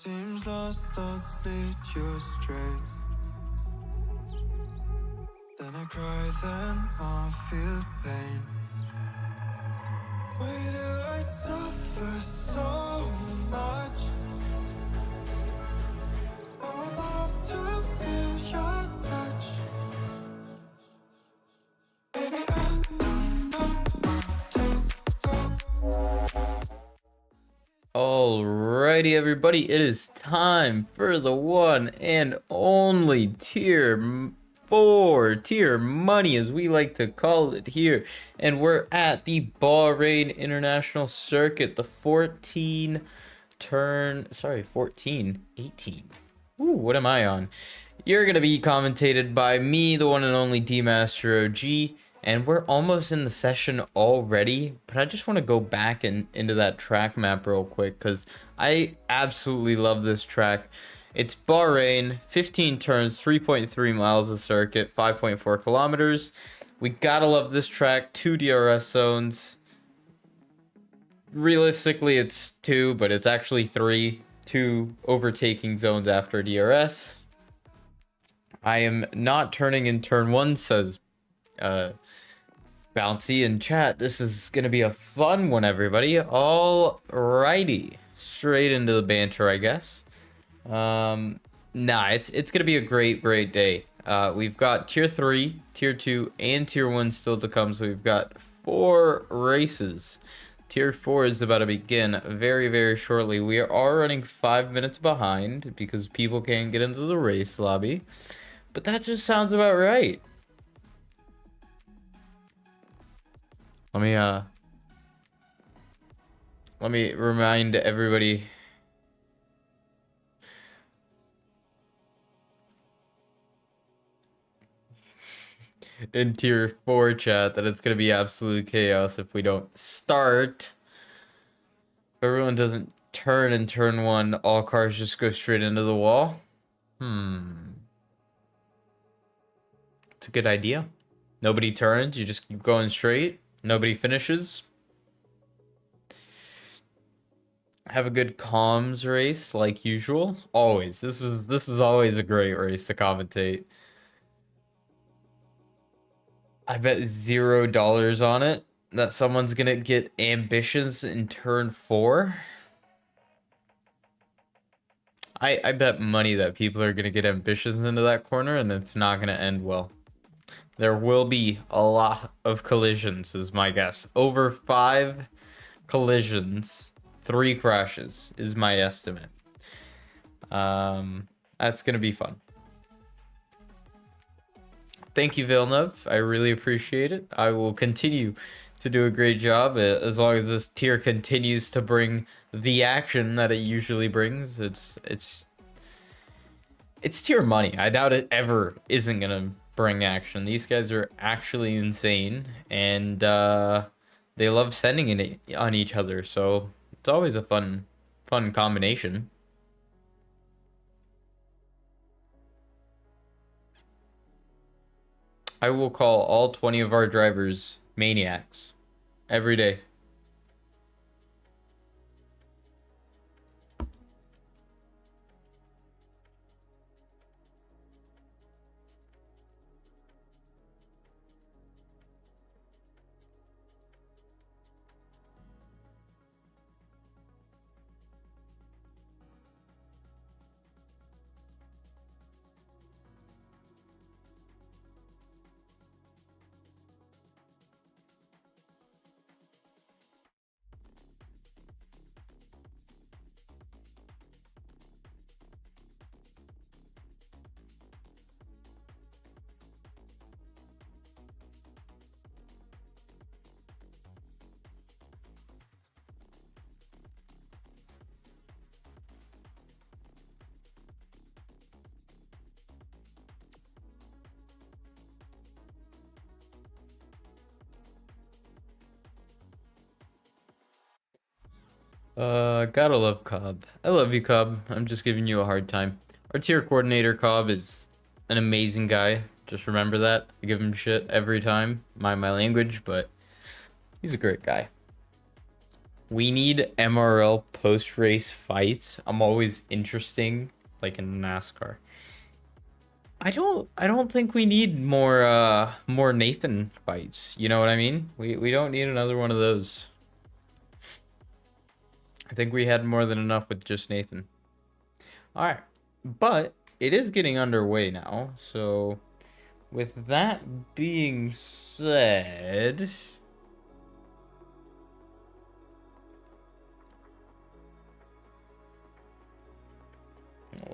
seems lost, thoughts lead you astray. Then I cry, then I feel pain. Why do I suffer so much? I would love to feel your touch. Baby, I don't want to go. Alrighty, everybody, it is time for the one and only tier 4, tier money, as we like to call it here. And we're at the Bahrain International Circuit, the 18. Ooh, what am I on? You're going to be commentated by me, the one and only D-Master OG. And we're almost in the session already, but I just want to go back into that track map real quick because I absolutely love this track. It's Bahrain, 15 turns, 3.3 miles of circuit, 5.4 kilometers. We gotta love this track, 2 DRS zones. Realistically, it's 2, but it's actually 3. 2 overtaking zones after DRS. I am not turning in turn 1, says Bouncy in chat. This is gonna be a fun one, everybody. Alrighty, straight into the banter, I guess. Nah, it's gonna be a great day. We've got tier 3, tier 2, and tier 1 still to come, so we've got 4 races. Tier 4 is about to begin very shortly. We are running 5 minutes behind because people can't get into the race lobby, but that just sounds about right. Let me remind everybody in tier 4 chat that it's gonna be absolute chaos if we don't start. If everyone doesn't turn in turn 1, all cars just go straight into the wall. It's a good idea. Nobody turns, you just keep going straight. Nobody finishes. Have a good comms race like usual. Always. This is always a great race to commentate. I bet $0 on it that someone's gonna get ambitions in turn 4. I bet money that people are gonna get ambitions into that corner and it's not gonna end well. There will be a lot of collisions, is my guess. Over 5 collisions, 3 crashes is my estimate. That's gonna be fun. Thank you, Villeneuve. I really appreciate it. I will continue to do a great job as long as this tier continues to bring the action that it usually brings. It's tier money. I doubt it ever isn't gonna bring action. These guys are actually insane, and they love sending it on each other, so it's always a fun combination. I will call all 20 of our drivers maniacs every day. Gotta love Cobb. I love you, Cobb. I'm just giving you a hard time. Our tier coordinator, Cobb, is an amazing guy. Just remember that. I give him shit every time. Mind my language, but he's a great guy. We need MRL post-race fights. I'm always interesting, like in NASCAR. I don't think we need more Nathan fights. You know what I mean? We don't need another one of those. I think we had more than enough with just Nathan. All right. But it is getting underway now. So with that being said,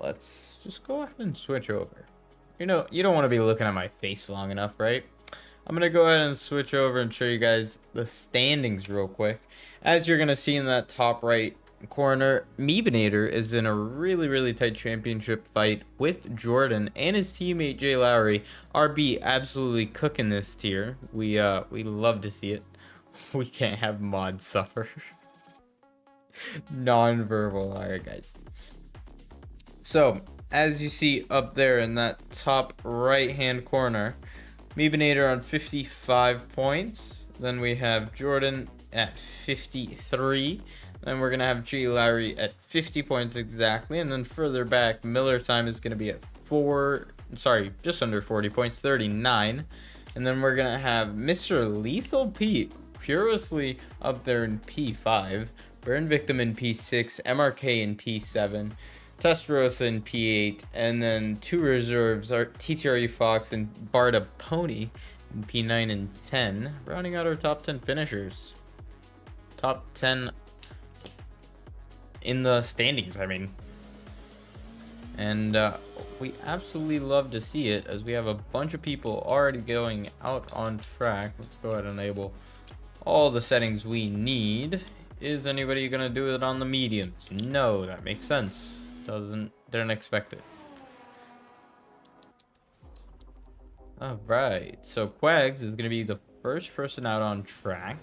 let's just go ahead and switch over. You know, you don't want to be looking at my face long enough, right? I'm going to go ahead and switch over and show you guys the standings real quick. As you're going to see in that top right corner, Meebinator is in a really tight championship fight with Jordan and his teammate Jay Lowry. RB absolutely cooking this tier. We love to see it. We can't have mod suffer. Non-verbal. All right, guys. So, as you see up there in that top right-hand corner, Meebinator on 55 points. Then we have Jordan at 53. Then we're going to have G. Lowry at 50 points exactly. And then further back, Miller Time is going to be at just under 40 points, 39. And then we're going to have Mr. Lethal Pete curiously up there in P5. Burn Victim in P6, MRK in P7. Testarossa in P8, and then two reserves are TTRE Fox and Barda Pony in P9 and 10, rounding out our top 10 finishers. Top 10 in the standings, I mean. And we absolutely love to see it, as we have a bunch of people already going out on track. Let's go ahead and enable all the settings we need. Is anybody going to do it on the mediums? No, that makes sense. Didn't expect it. All right, so Quags is gonna be the first person out on track.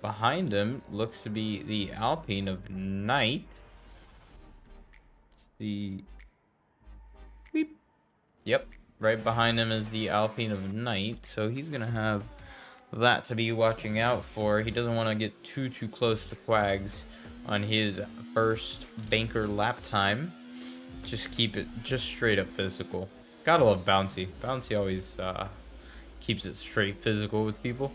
Behind him looks to be the Alpine of Night. The Beep. Yep, right behind him is the Alpine of Night, so he's gonna have that to be watching out for. He doesn't want to get too close to Quags on his first banker lap time. Just keep it just straight up physical. Gotta love Bouncy. Bouncy always keeps it straight physical with people.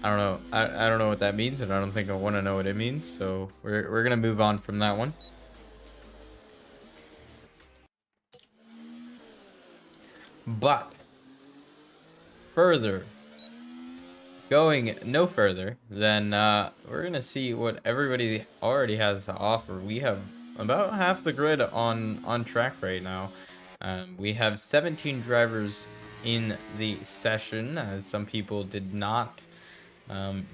I don't know. I don't know what that means, and I don't think I want to know what it means. So we're gonna move on from that one. But going no further, then we're gonna see what everybody already has to offer. We have about half the grid on track right now. We have 17 drivers in the session, as some people did not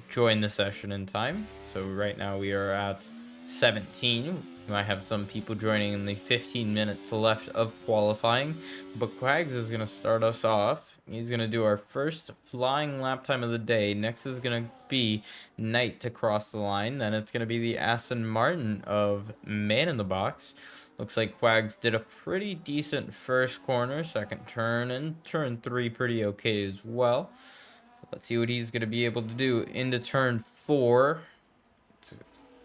join the session in time. So right now we are at 17. We might have some people joining in the 15 minutes left of qualifying, but Quags is going to start us off. He's going to do our first flying lap time of the day. Next is going to be Knight to cross the line. Then it's going to be the Aston Martin of Man in the Box. Looks like Quags did a pretty decent first corner, second turn, and turn 3 pretty okay as well. Let's see what he's going to be able to do into turn 4. It's a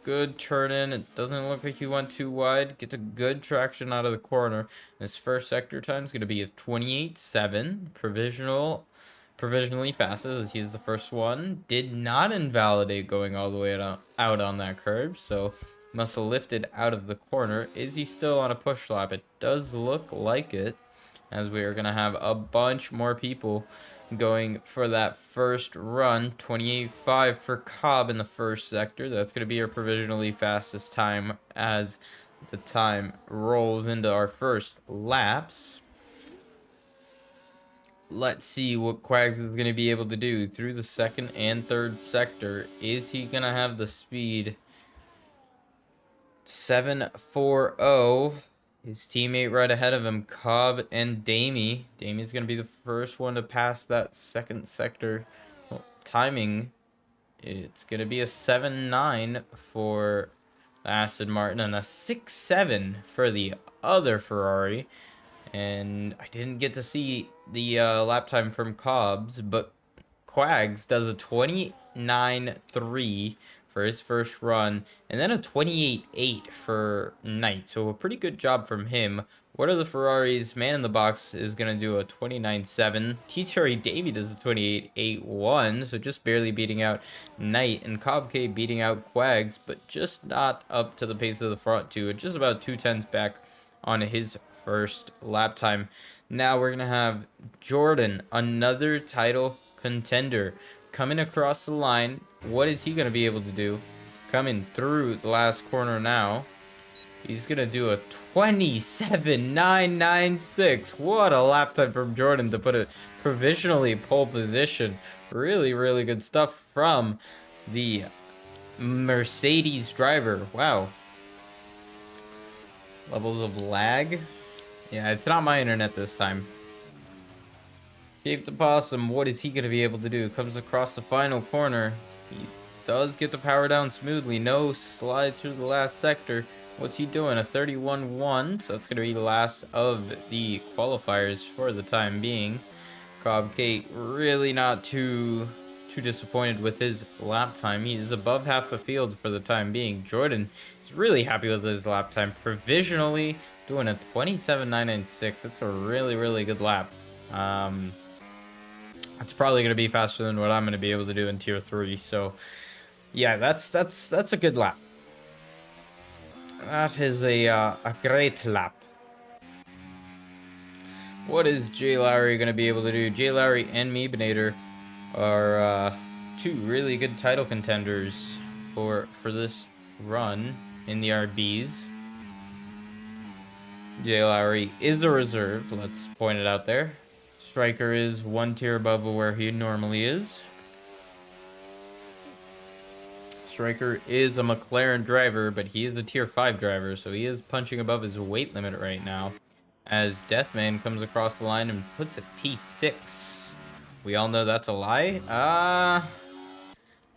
good turn in. It doesn't look like he went too wide. Gets a good traction out of the corner. His first sector time is going to be a 28.7. Provisionally fastest, as he's the first one. Did not invalidate going all the way out on that curb, so must have lifted out of the corner. Is he still on a push lap? It does look like it, as we are going to have a bunch more people going for that first run. 28.5 for Cobb in the first sector. That's going to be our provisionally fastest time as the time rolls into our first laps. Let's see what Quags is going to be able to do through the second and third sector. Is he going to have the speed? 7.40. His teammate right ahead of him, Cobb and Damie. Damie's going to be the first one to pass that second sector timing. It's going to be a 7.9 for Aston Martin and a 6.7 for the other Ferrari. And I didn't get to see the lap time from Cobb's, but Quags does a 29.3 for his first run, and then a 28.8 for Knight. So a pretty good job from him. What are the Ferraris? Man in the Box is going to do a 29.7. T-Terry Davey does a 28.81, so just barely beating out Knight. And Cobb K beating out Quags, but just not up to the pace of the front two. Just about 2/10 back on his first lap time. Now we're going to have Jordan, another title contender, coming across the line. What is he going to be able to do? Coming through the last corner now. He's going to do a 27.996. What a lap time from Jordan to put a provisionally pole position. Really, really good stuff from the Mercedes driver. Wow. Levels of lag. Yeah, it's not my internet this time. Cape the Possum, what is he going to be able to do? Comes across the final corner. He does get the power down smoothly. No slides through the last sector. What's he doing? A 31.1. So that's going to be the last of the qualifiers for the time being. Cobb Kate really not too disappointed with his lap time. He is above half the field for the time being. Jordan is really happy with his lap time. Provisionally doing a 27.996. That's a really, really good lap. It's probably going to be faster than what I'm going to be able to do in tier 3. So yeah, that's a good lap. That is a great lap. What is Jay Lowry going to be able to do? Jay Lowry and Meebinator are two really good title contenders for this run in the RBs. Jay Lowry is a reserve, let's point it out there. Striker is one tier above where he normally is. Striker is a McLaren driver, but he is the tier 5 driver, so he is punching above his weight limit right now. As Deathman comes across the line and puts it P6. We all know that's a lie.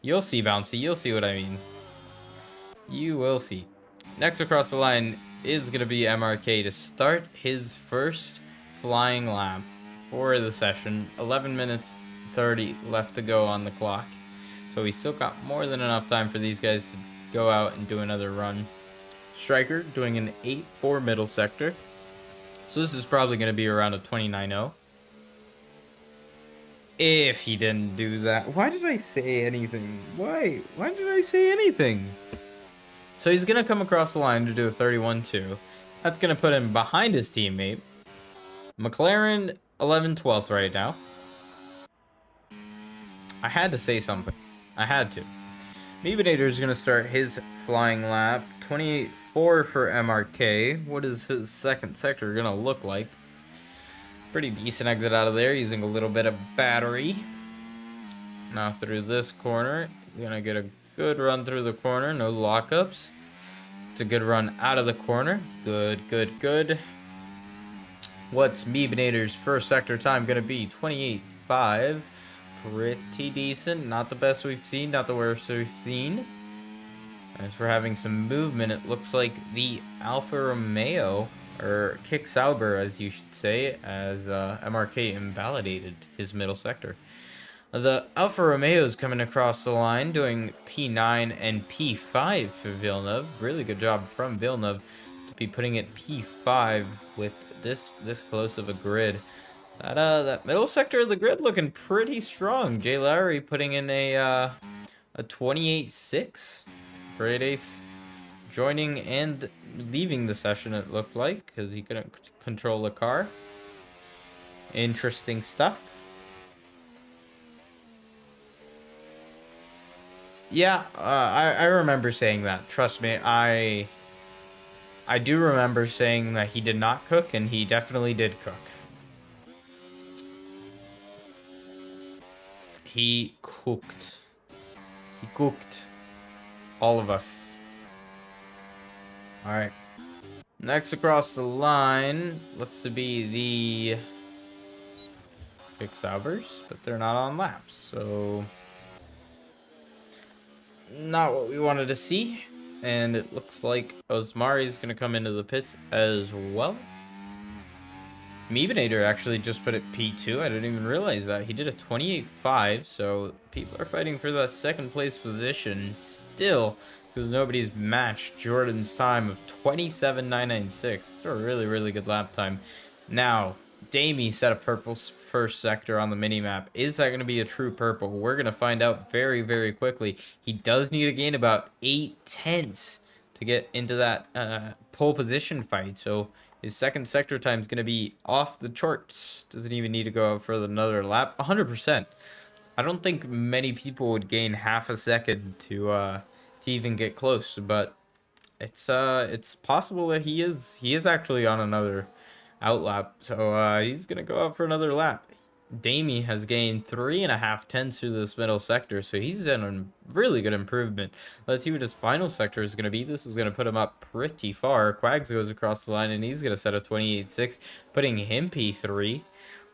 You'll see, Bouncy. You'll see what I mean. You will see. Next across the line is going to be MRK to start his first flying lap for the session. 11 minutes 30 left to go on the clock. So we still got more than enough time for these guys to go out and do another run. Striker doing an 8.4 middle sector. So this is probably going to be around a 29.0. If he didn't do that. Why did I say anything? Why did I say anything? So he's going to come across the line to do a 31.2. That's going to put him behind his teammate. McLaren 11/12 right now. I had to say something. I had to. Meebinator is going to start his flying lap. 28.4 for MRK. What is his second sector going to look like? Pretty decent exit out of there, using a little bit of battery. Now through this corner. Going to get a good run through the corner. No lockups. It's a good run out of the corner. Good, good, good. What's Meebinator's first sector time going to be? 28.5. Pretty decent. Not the best we've seen. Not the worst we've seen. As for having some movement, it looks like the Alfa Romeo, or Kick Sauber as you should say, as MRK invalidated his middle sector. The Alfa Romeo is coming across the line doing P9 and P5 for Villeneuve. Really good job from Villeneuve to be putting it P5 with this close of a grid. That middle sector of the grid looking pretty strong. Jay Lowry putting in a 28.6. Great Ace joining and leaving the session, it looked like, because he couldn't control the car. Interesting stuff. Yeah, I remember saying that. Trust me, I do remember saying that he did not cook, and he definitely did cook. He cooked. He cooked. All of us. Alright. Next across the line looks to be the Kick Saubers, but they're not on laps, so not what we wanted to see. And it looks like Osmari is going to come into the pits as well. Meebinator actually just put it P2. I didn't even realize that. He did a 28.5, so people are fighting for that second place position still, because nobody's matched Jordan's time of 27.996. It's a really, really good lap time. Now, Damie set a purple first sector on the minimap. Is that going to be a true purple? We're going to find out very, very quickly. He does need to gain about 8/10 to get into that pole position fight, so his second sector time is going to be off the charts. Doesn't even need to go out for another lap. 100%. I don't think many people would gain half a second to even get close, but it's possible that he is actually on another outlap. So he's gonna go out for another lap. Damie has gained 3.5 tenths through this middle sector, so he's in a really good improvement. Let's see what his final sector is going to be. This is going to put him up pretty far. Quags goes across the line, and he's going to set a 28.6, putting him P3.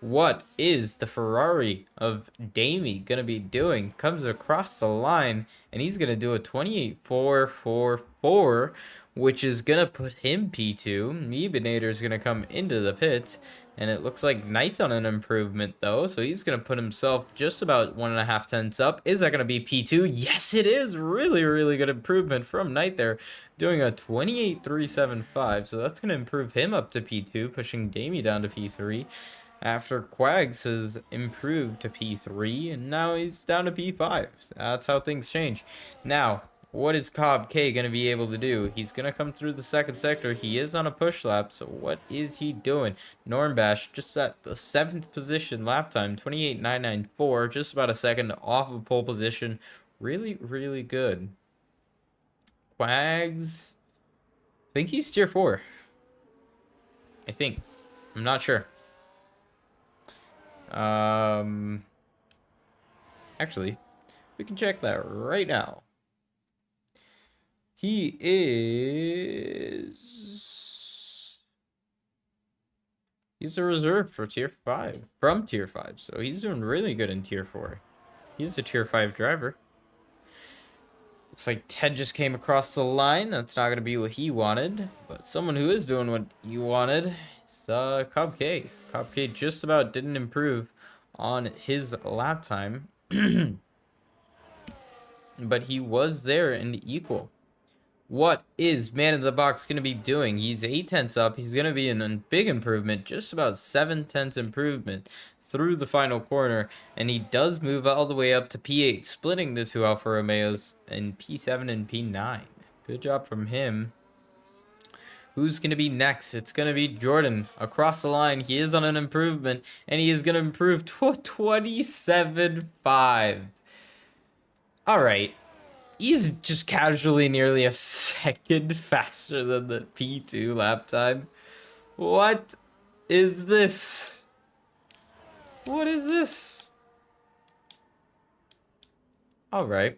What is the Ferrari of Damie going to be doing? Comes across the line, and he's going to do a 28.444, which is going to put him P2. Meebinator is going to come into the pits. And it looks like Knight's on an improvement, though. So he's going to put himself just about 1.5 tenths up. Is that going to be P2? Yes, it is. Really, really good improvement from Knight there. Doing a 28.375. So that's going to improve him up to P2, pushing Damie down to P3. After Quags has improved to P3, and now he's down to P5. That's how things change. Now, what is Cobb K going to be able to do? He's going to come through the second sector. He is on a push lap, so what is he doing? Normbash just at the 7th position lap time, 28.994, just about a second off of pole position. Really, really good. Quags, I think he's tier 4. I think. I'm not sure. Actually, we can check that right now. He is... He's a reserve for tier 5. From tier 5. So he's doing really good in tier 4. He's a tier 5 driver. Looks like Ted just came across the line. That's not going to be what he wanted. But someone who is doing what he wanted is Cobb K. Cobb K just about didn't improve on his lap time. But he was there in the equal. What is Man in the Box going to be doing? He's 8 tenths up. He's going to be in a big improvement, just about 7 tenths improvement through the final corner. And he does move all the way up to P8, splitting the two Alfa Romeos in P7 and P9. Good job from him. Who's going to be next? It's going to be Jordan across the line. He is on an improvement, and he is going to improve to 27.5. All right. He's just casually nearly a second faster than the P2 lap time. What is this? What is this? All right.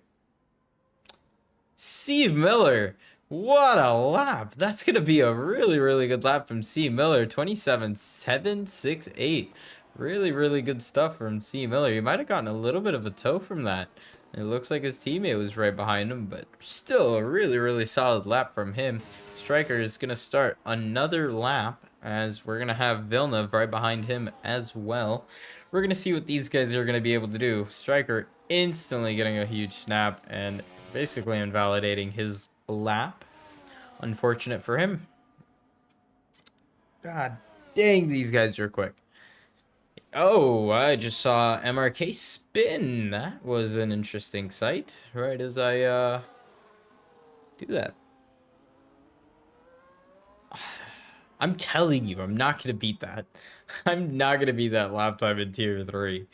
C. Miller. What a lap. That's going to be a really, really good lap from C. Miller. 27.768. Really, really good stuff from C. Miller. He might have gotten a little bit of a toe from that. It looks like his teammate was right behind him, but still a really, really solid lap from him. Striker is going to start another lap, as we're going to have Villeneuve right behind him as well. We're going to see what these guys are going to be able to do. Striker instantly getting a huge snap and basically invalidating his lap. Unfortunate for him. God dang, these guys are quick. Oh, I just saw MRK spin. That was an interesting sight. Right as I do that. I'm telling you, I'm not going to beat that. I'm not going to beat that lap time in tier 3.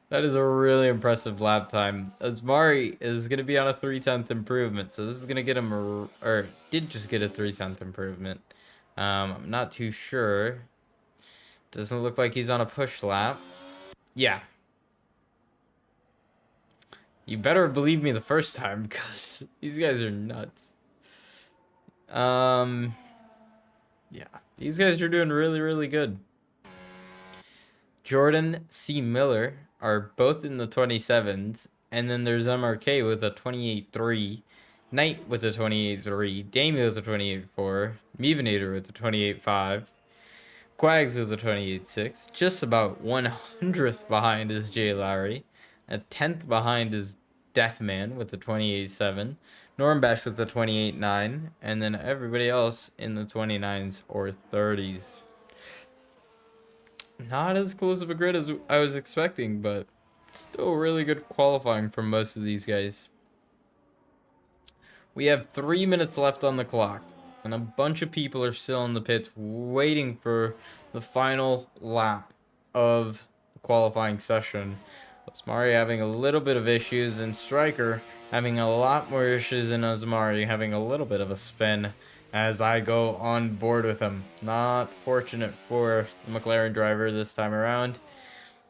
That is a really impressive lap time. Asmari is going to be on a 3/10 improvement. So this is going to get him, or did just get a 3/10 improvement. I'm not too sure. Doesn't look like he's on a push lap. Yeah. You better believe me the first time, because these guys are nuts. Yeah. These guys are doing really, really good. Jordan C. Miller are both in the 27s. And then there's MRK with a 28.3. Knight with a 28.3. Damien with a 28.4. Mevenator with a 28.5. Quags with a 28.6, just about 100th behind is Jay Lowry. A 10th behind is Deathman with the 28.7. Normbash with the 28.9. And then everybody else in the 29s or 30s. Not as close of a grid as I was expecting, but still really good qualifying from most of these guys. We have 3 minutes left on the clock, and a bunch of people are still in the pits waiting for the final lap of the qualifying session. Osmari having a little bit of issues, and Striker having a lot more issues, and Osmari having a little bit of a spin as I go on board with him. Not fortunate for the McLaren driver this time around.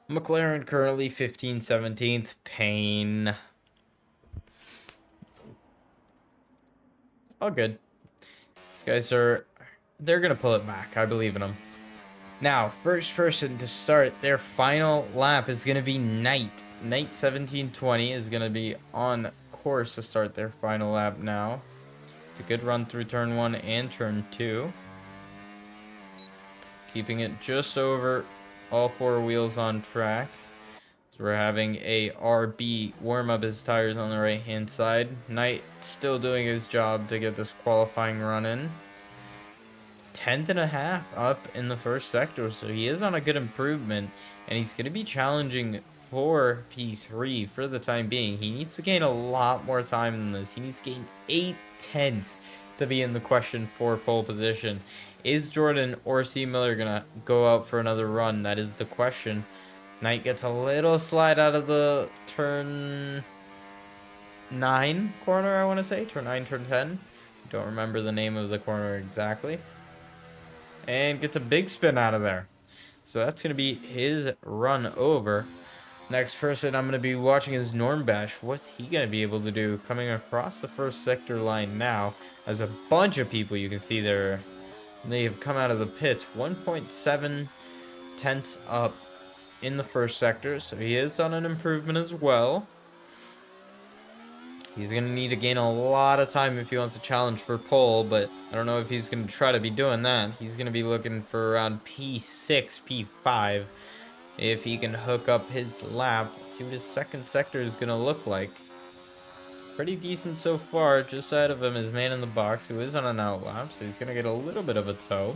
McLaren currently 15th, 17th. Pain. All good. These guys they're going to pull it back. I believe in them. Now, first person to start their final lap is going to be Knight. Knight 1720 is going to be on course to start their final lap now. It's a good run through turn 1 and turn 2. Keeping it just over all 4 wheels on track. So we're having a RB warm up his tires on the right hand side. Knight still doing his job to get this qualifying run in. 10th and a half up in the first sector, so he is on a good improvement, and he's going to be challenging for P3 for the time being. He needs to gain a lot more time than this. He needs to gain 8 tenths to be in the question for pole position. Is Jordan or C. Miller going to go out for another run? That is the question. Knight gets a little slide out of the turn 9 corner, I want to say. Turn 9, turn 10. Don't remember the name of the corner exactly. And gets a big spin out of there. So that's going to be his run over. Next person I'm going to be watching is Normbash. What's he going to be able to do? Coming across the first sector line now. As a bunch of people you can see there. They have come out of the pits. 1.7 tenths up in the first sector. So he is on an improvement as well. He's going to need to gain a lot of time if he wants to challenge for pole, but I don't know if he's going to try to be doing that. He's going to be looking for around P6, P5 if he can hook up his lap. Let's see what his second sector is going to look like. Pretty decent so far. Just ahead of him is Man in the Box, who is on an outlap, so he's going to get a little bit of a tow.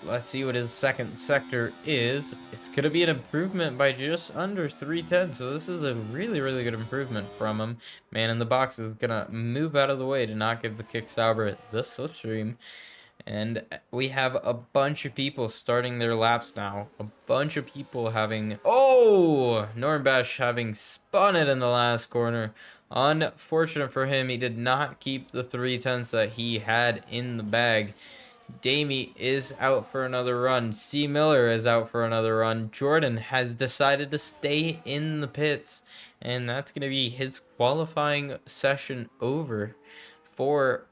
Let's see what his second sector is. It's going to be an improvement by just under 310. So this is a really, really good improvement from him. Man in the Box is going to move out of the way to not give the Kick Sauber the slipstream. And we have a bunch of people starting their laps now. A bunch of people having... Oh! Normbash having spun it in the last corner. Unfortunate for him, he did not keep the 3/10 that he had in the bag. Damie is out for another run. C. Miller is out for another run. Jordan has decided to stay in the pits. And that's going to be his qualifying session over for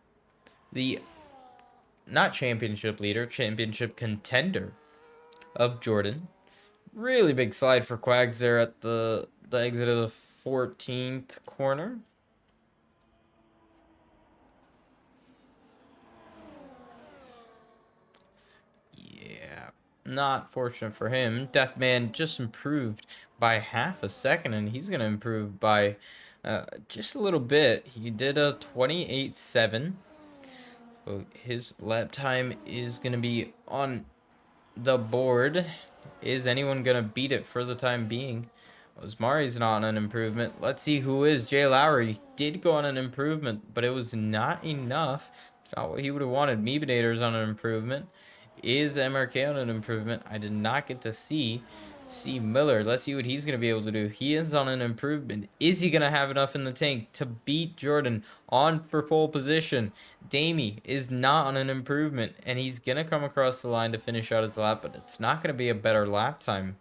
the, not championship leader, championship contender of Jordan. Really big slide for Quags there at the exit of the 14th corner. Not fortunate for him. Deathman just improved by half a second, and he's going to improve by just a little bit. He did a 28.7. So his lap time is going to be on the board. Is anyone going to beat it for the time being? Osmari's not on an improvement. Let's see who is. Jay Lowry did go on an improvement, but it was not enough. It's not what he would have wanted. Meebinator's on an improvement. Is MRK on an improvement? I did not get to see C. Miller. Let's see what he's going to be able to do. He is on an improvement. Is he going to have enough in the tank to beat Jordan on for pole position? Damie is not on an improvement, and he's going to come across the line to finish out his lap, but it's not going to be a better lap time.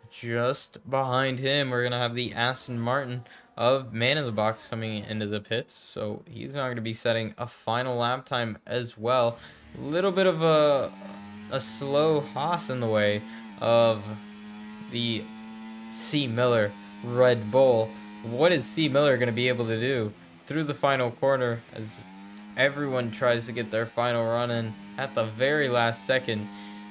Just behind him, we're going to have the Aston Martin of Man in the Box coming into the pits. So he's not going to be setting a final lap time as well. A little bit of a slow Haas in the way of the C. Miller Red Bull. What is C. Miller going to be able to do? through the final corner as everyone tries to get their final run in at the very last second.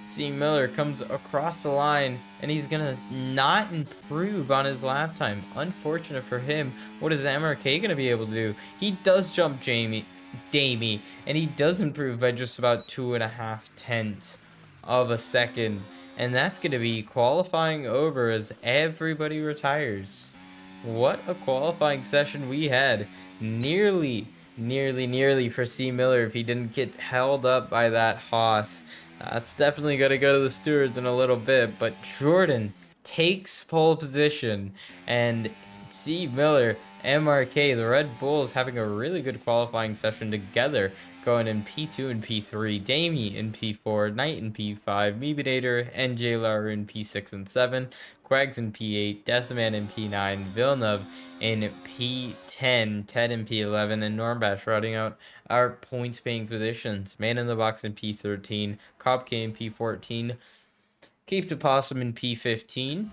C. Miller comes across the line, and he's gonna not improve on his lap time. Unfortunate for him. What is MRK gonna be able to do? He does jump Damie, and he does improve by just about 2.5 tenths of a second. And that's gonna be qualifying over as everybody retires. What a qualifying session we had. Nearly for C. Miller if he didn't get held up by that Haas. That's definitely going to go to the stewards in a little bit, but Jordan takes pole position, and C. Miller, MRK, the Red Bulls having a really good qualifying session together, going in P2 and P3, Damie in P4, Knight in P5, Meebinator, and J. Lauer in P6 and 7, Quags in P8, Deathman in P9, Villeneuve in P10, Ted in P11, and Normbash routing out our points paying positions. Man in the Box in P13, Kopke in P14, Cape de Possum in P15.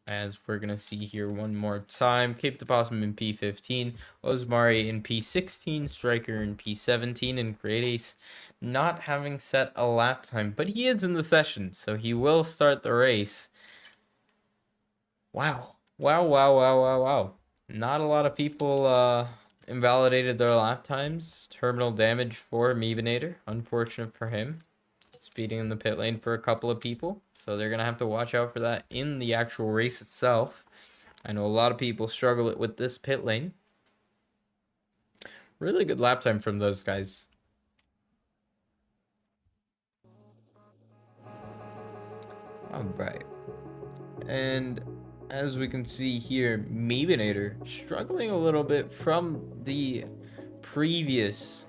As we're going to see here one more time, Cape de Possum in P15, Osmari in P16, Striker in P17, and Great Ace not having set a lap time, but he is in the session, so he will start the race. Wow. Not a lot of people invalidated their lap times. Terminal damage for Meebinator. Unfortunate for him. Speeding in the pit lane for a couple of people. So they're going to have to watch out for that in the actual race itself. I know a lot of people struggle with this pit lane. Really good lap time from those guys. All right. And as we can see here, Meebinator struggling a little bit from the previous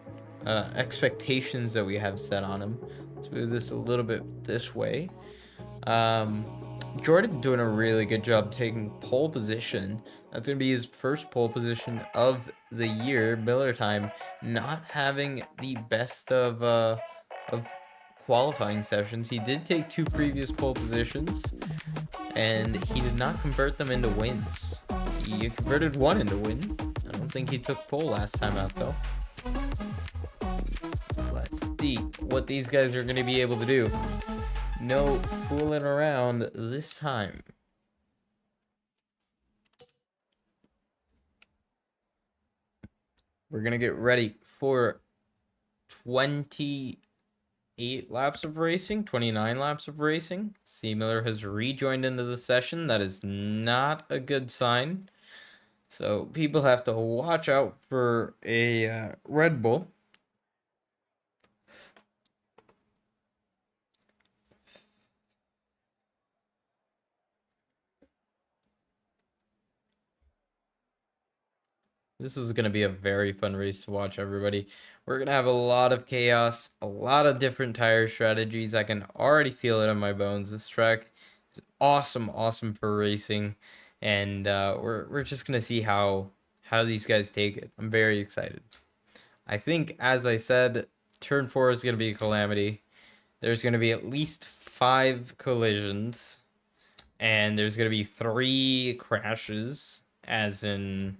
expectations that we have set on him. Let's move this a little bit this way. Jordan doing a really good job taking pole position. That's going to be his first pole position of the year. Miller time not having the best of qualifying sessions. He did take 2 previous pole positions, and he did not convert them into wins. He converted 1 into win. I don't think he took pole last time out, though. Let's see what these guys are going to be able to do. No fooling around this time. We're going to get ready for 28 laps of racing, 29 laps of racing. C. Miller has rejoined into the session. That is not a good sign. So people have to watch out for a Red Bull. This is going to be a very fun race to watch, everybody. We're going to have a lot of chaos, a lot of different tire strategies. I can already feel it in my bones. This track is awesome for racing. And we're just going to see how these guys take it. I'm very excited. I think, as I said, turn 4 is going to be a calamity. There's going to be at least 5 collisions. And there's going to be 3 crashes, as in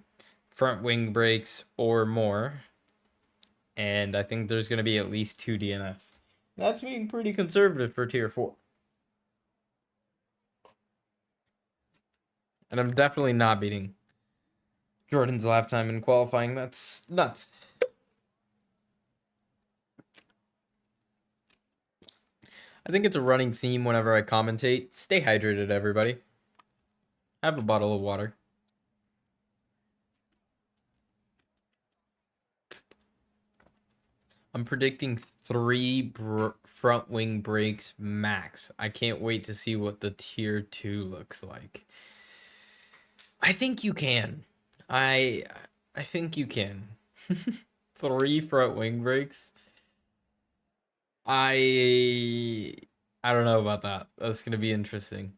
front wing brakes or more. And I think there's going to be at least 2 DNFs. That's being pretty conservative for tier 4. And I'm definitely not beating Jordan's lap time in qualifying. That's nuts. I think it's a running theme whenever I commentate. Stay hydrated, everybody. Have a bottle of water. I'm predicting 3 front wing brakes max. I can't wait to see what the tier 2 looks like. I think you can. I think you can. 3 front wing brakes. I don't know about that. That's going to be interesting.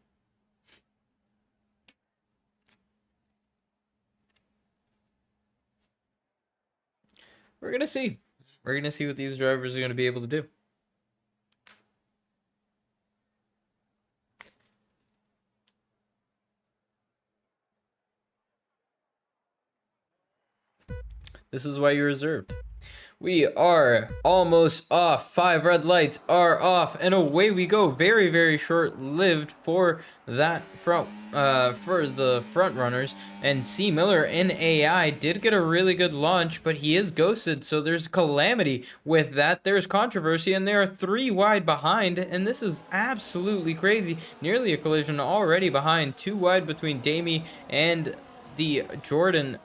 We're going to see. We're going to see what these drivers are going to be able to do. This is why you're reserved. We are almost off. 5 red lights are off, and away we go. Very, very short-lived for that for the front runners. And C Miller in AI did get a really good launch, but he is ghosted, so there's calamity with that. There's controversy, and they are 3 wide behind, and this is absolutely crazy. Nearly a collision already behind. 2 wide between Damie and the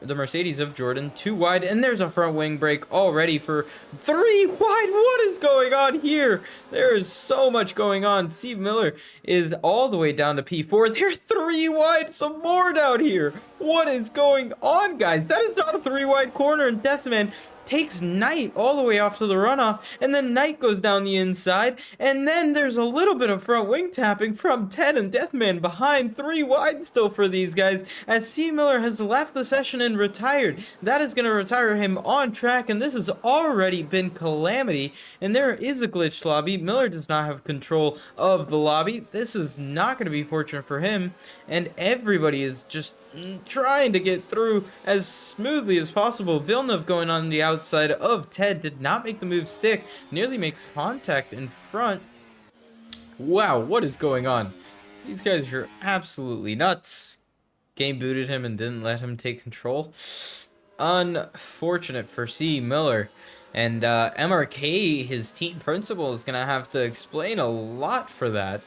Mercedes of Jordan, 2 wide, and there's a front wing break already for 3 wide. What is going on here? There is so much going on. Steve Miller is all the way down to P4. There's 3 wide, some more down here. What is going on, guys? That is not a 3 wide corner, and Deathman takes Knight all the way off to the runoff, and then Knight goes down the inside, and then there's a little bit of front wing tapping from Ted and Deathman behind. 3 wide still for these guys, as C Miller has left the session and retired. That is going to retire him on track, and this has already been calamity, and there is a glitched lobby. Miller does not have control of the lobby. This is not going to be fortunate for him, and everybody is just trying to get through as smoothly as possible. Villeneuve going on the outside of Ted did not make the move stick, nearly makes contact in front. Wow, what is going on? These guys are absolutely nuts. Game booted him and didn't let him take control. Unfortunate for C Miller. And MRK, his team principal, is going to have to explain a lot for that.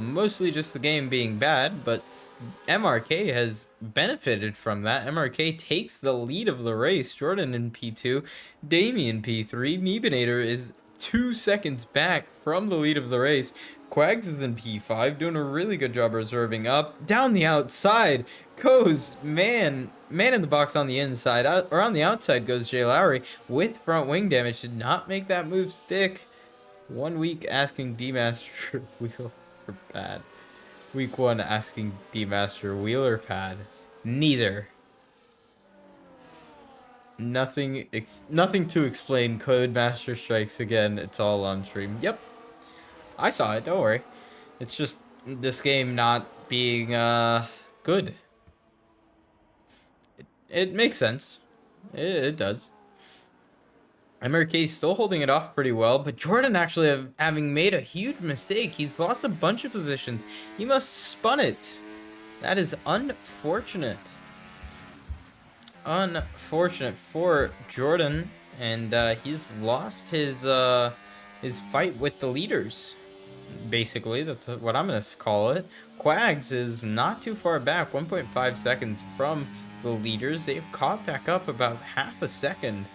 Mostly just the game being bad, but MRK has benefited from that. MRK takes the lead of the race. Jordan in P2, Damien P3. Meebinator is 2 seconds back from the lead of the race. Quags is in P5, doing a really good job reserving up. Down the outside goes man in the box on the inside. Or on the outside goes Jay Lowry with front wing damage. Did not make that move stick. 1 week asking D-Master Wheeler pad. Week 1 asking D-Master Wheeler pad. Neither. Nothing to explain. Codemaster strikes again. It's all on stream. Yep. I saw it, don't worry. It's just this game not being good. It makes sense. It does. MRK still holding it off pretty well, but Jordan actually having made a huge mistake. He's lost a bunch of positions. He must spun it. That is unfortunate. Unfortunate for Jordan, and he's lost his fight with the leaders. Basically, that's what I'm gonna call it. Quags is not too far back, 1.5 seconds from the leaders. They've caught back up about half a second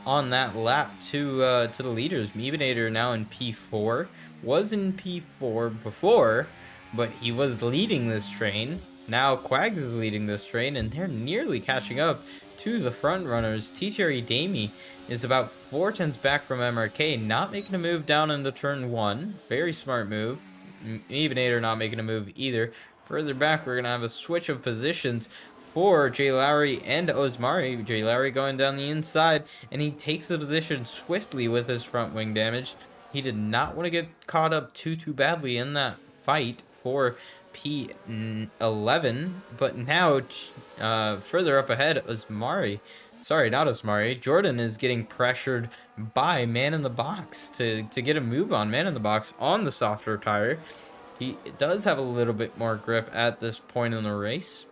on that lap to the leaders. Meebinator now in P4, was in P4 before, but he was leading this train. Now Quags is leading this train, and they're nearly catching up to the front runners. T-Cherry Damie is about 4/10 back from MRK, not making a move down into turn 1. Very smart move. Meebinator not making a move either. Further back, we're going to have a switch of positions for Jay Lowry and Osmari. Jay Lowry going down the inside, and he takes the position swiftly with his front wing damage. He did not want to get caught up too badly in that fight for P11, but now further up ahead, Osmari, sorry, not Osmari, Jordan is getting pressured by Man in the Box to get a move on. Man in the Box on the softer tire. He does have a little bit more grip at this point in the race.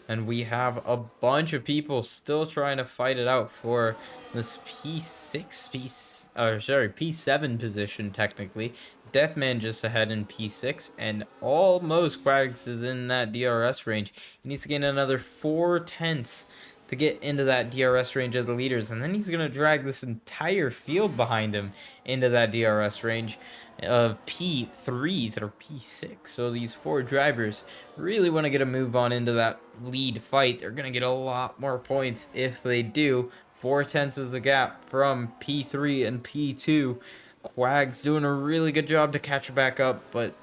And we have a bunch of people still trying to fight it out for this P7 position, technically. Deathman just ahead in P6, and almost Quags is in that DRS range. He needs to gain another 4/10 to get into that DRS range of the leaders, and then he's going to drag this entire field behind him into that DRS range of P3s or P6. So these 4 drivers really want to get a move on into that lead fight. They're going to get a lot more points if they do. 4/10 is the gap from P3 and P2. Quags doing a really good job to catch back up, but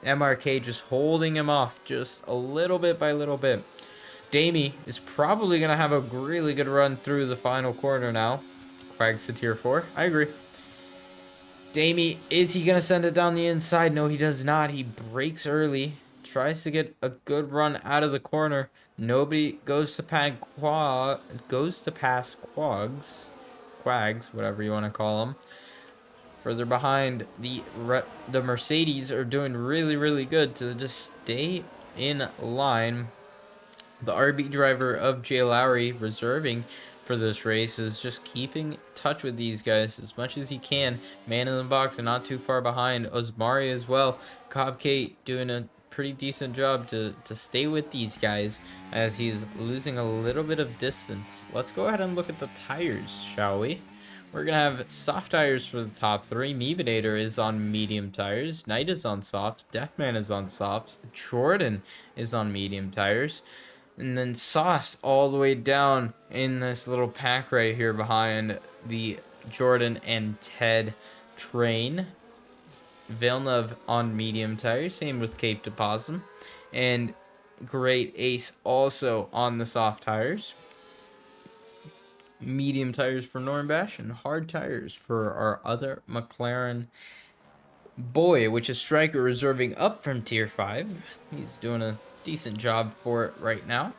MRK just holding him off just a little bit by little bit. Damie is probably going to have a really good run through the final corner now. Quags to tier 4. I agree. Damie, is he going to send it down the inside? No, he does not. He breaks early. tries to get a good run out of the corner. Nobody goes to pass Quags, whatever you want to call them. Further behind, the Mercedes are doing really good to just stay in line. The RB driver of Jay Lowry, reserving for this race, is just keeping touch with these guys as much as he can. Man in the box and not too far behind. Osmari as well. Cobb Kate doing a pretty decent job to stay with these guys as he's losing a little bit of distance. Let's go ahead and look at the tires, shall we? We're going to have soft tires for the top three. Meebinator is on medium tires. Knight is on softs. Deathman is on softs. Jordan is on medium tires. And then Sauce all the way down in this little pack right here behind the Jordan and Ted train. Villeneuve on medium tires, same with Cape Deposit. And Great Ace also on the soft tires. Medium tires for Nornbash and hard tires for our other McLaren boy, which is Striker, reserving up from Tier 5. He's doing a decent job for it right now.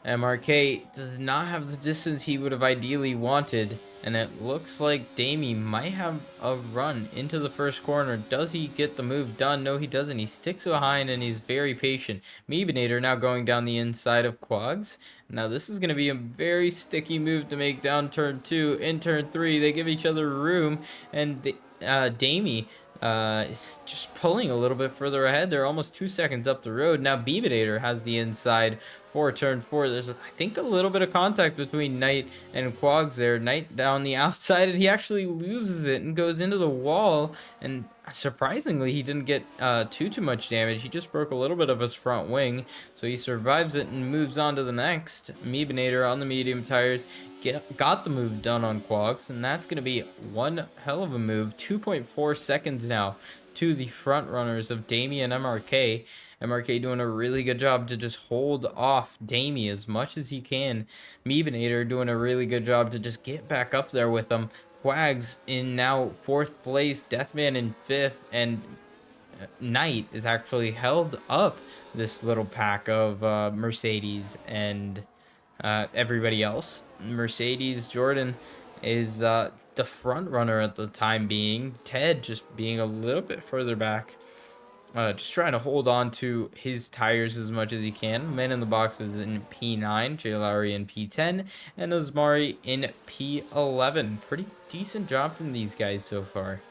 MRK does not have the distance he would have ideally wanted, and it looks like Damie might have a run into the first corner. Does he get the move done? No, he doesn't. He sticks behind and he's very patient. Meebinator now going down the inside of Quags. Now this is going to be a very sticky move to make down turn 2. In turn 3, they give each other room, and Damie is just pulling a little bit further ahead. They're almost 2 seconds up the road. Now Beavidator has the inside for turn 4. There's, I think, a little bit of contact between Knight and Quags there. Knight down the outside, and he actually loses it and goes into the wall. And surprisingly, he didn't get too much damage. He just broke a little bit of his front wing, so he survives it and moves on to the next. Meebinator on the medium tires got the move done on Quags, and that's going to be one hell of a move. 2.4 seconds now to the front runners of Damie and MRK. MRK doing a really good job to just hold off Damie as much as he can. Meebinator doing a really good job to just get back up there with them. Quags in now 4th place, Deathman in 5th, and Knight is actually held up this little pack of Mercedes and everybody else. Mercedes Jordan is the front runner at the time being. Ted just being a little bit further back. Just trying to hold on to his tires as much as he can. Man in the box is in P9, Jay Lowry in P10, and Osmari in P11. Pretty decent job from these guys so far.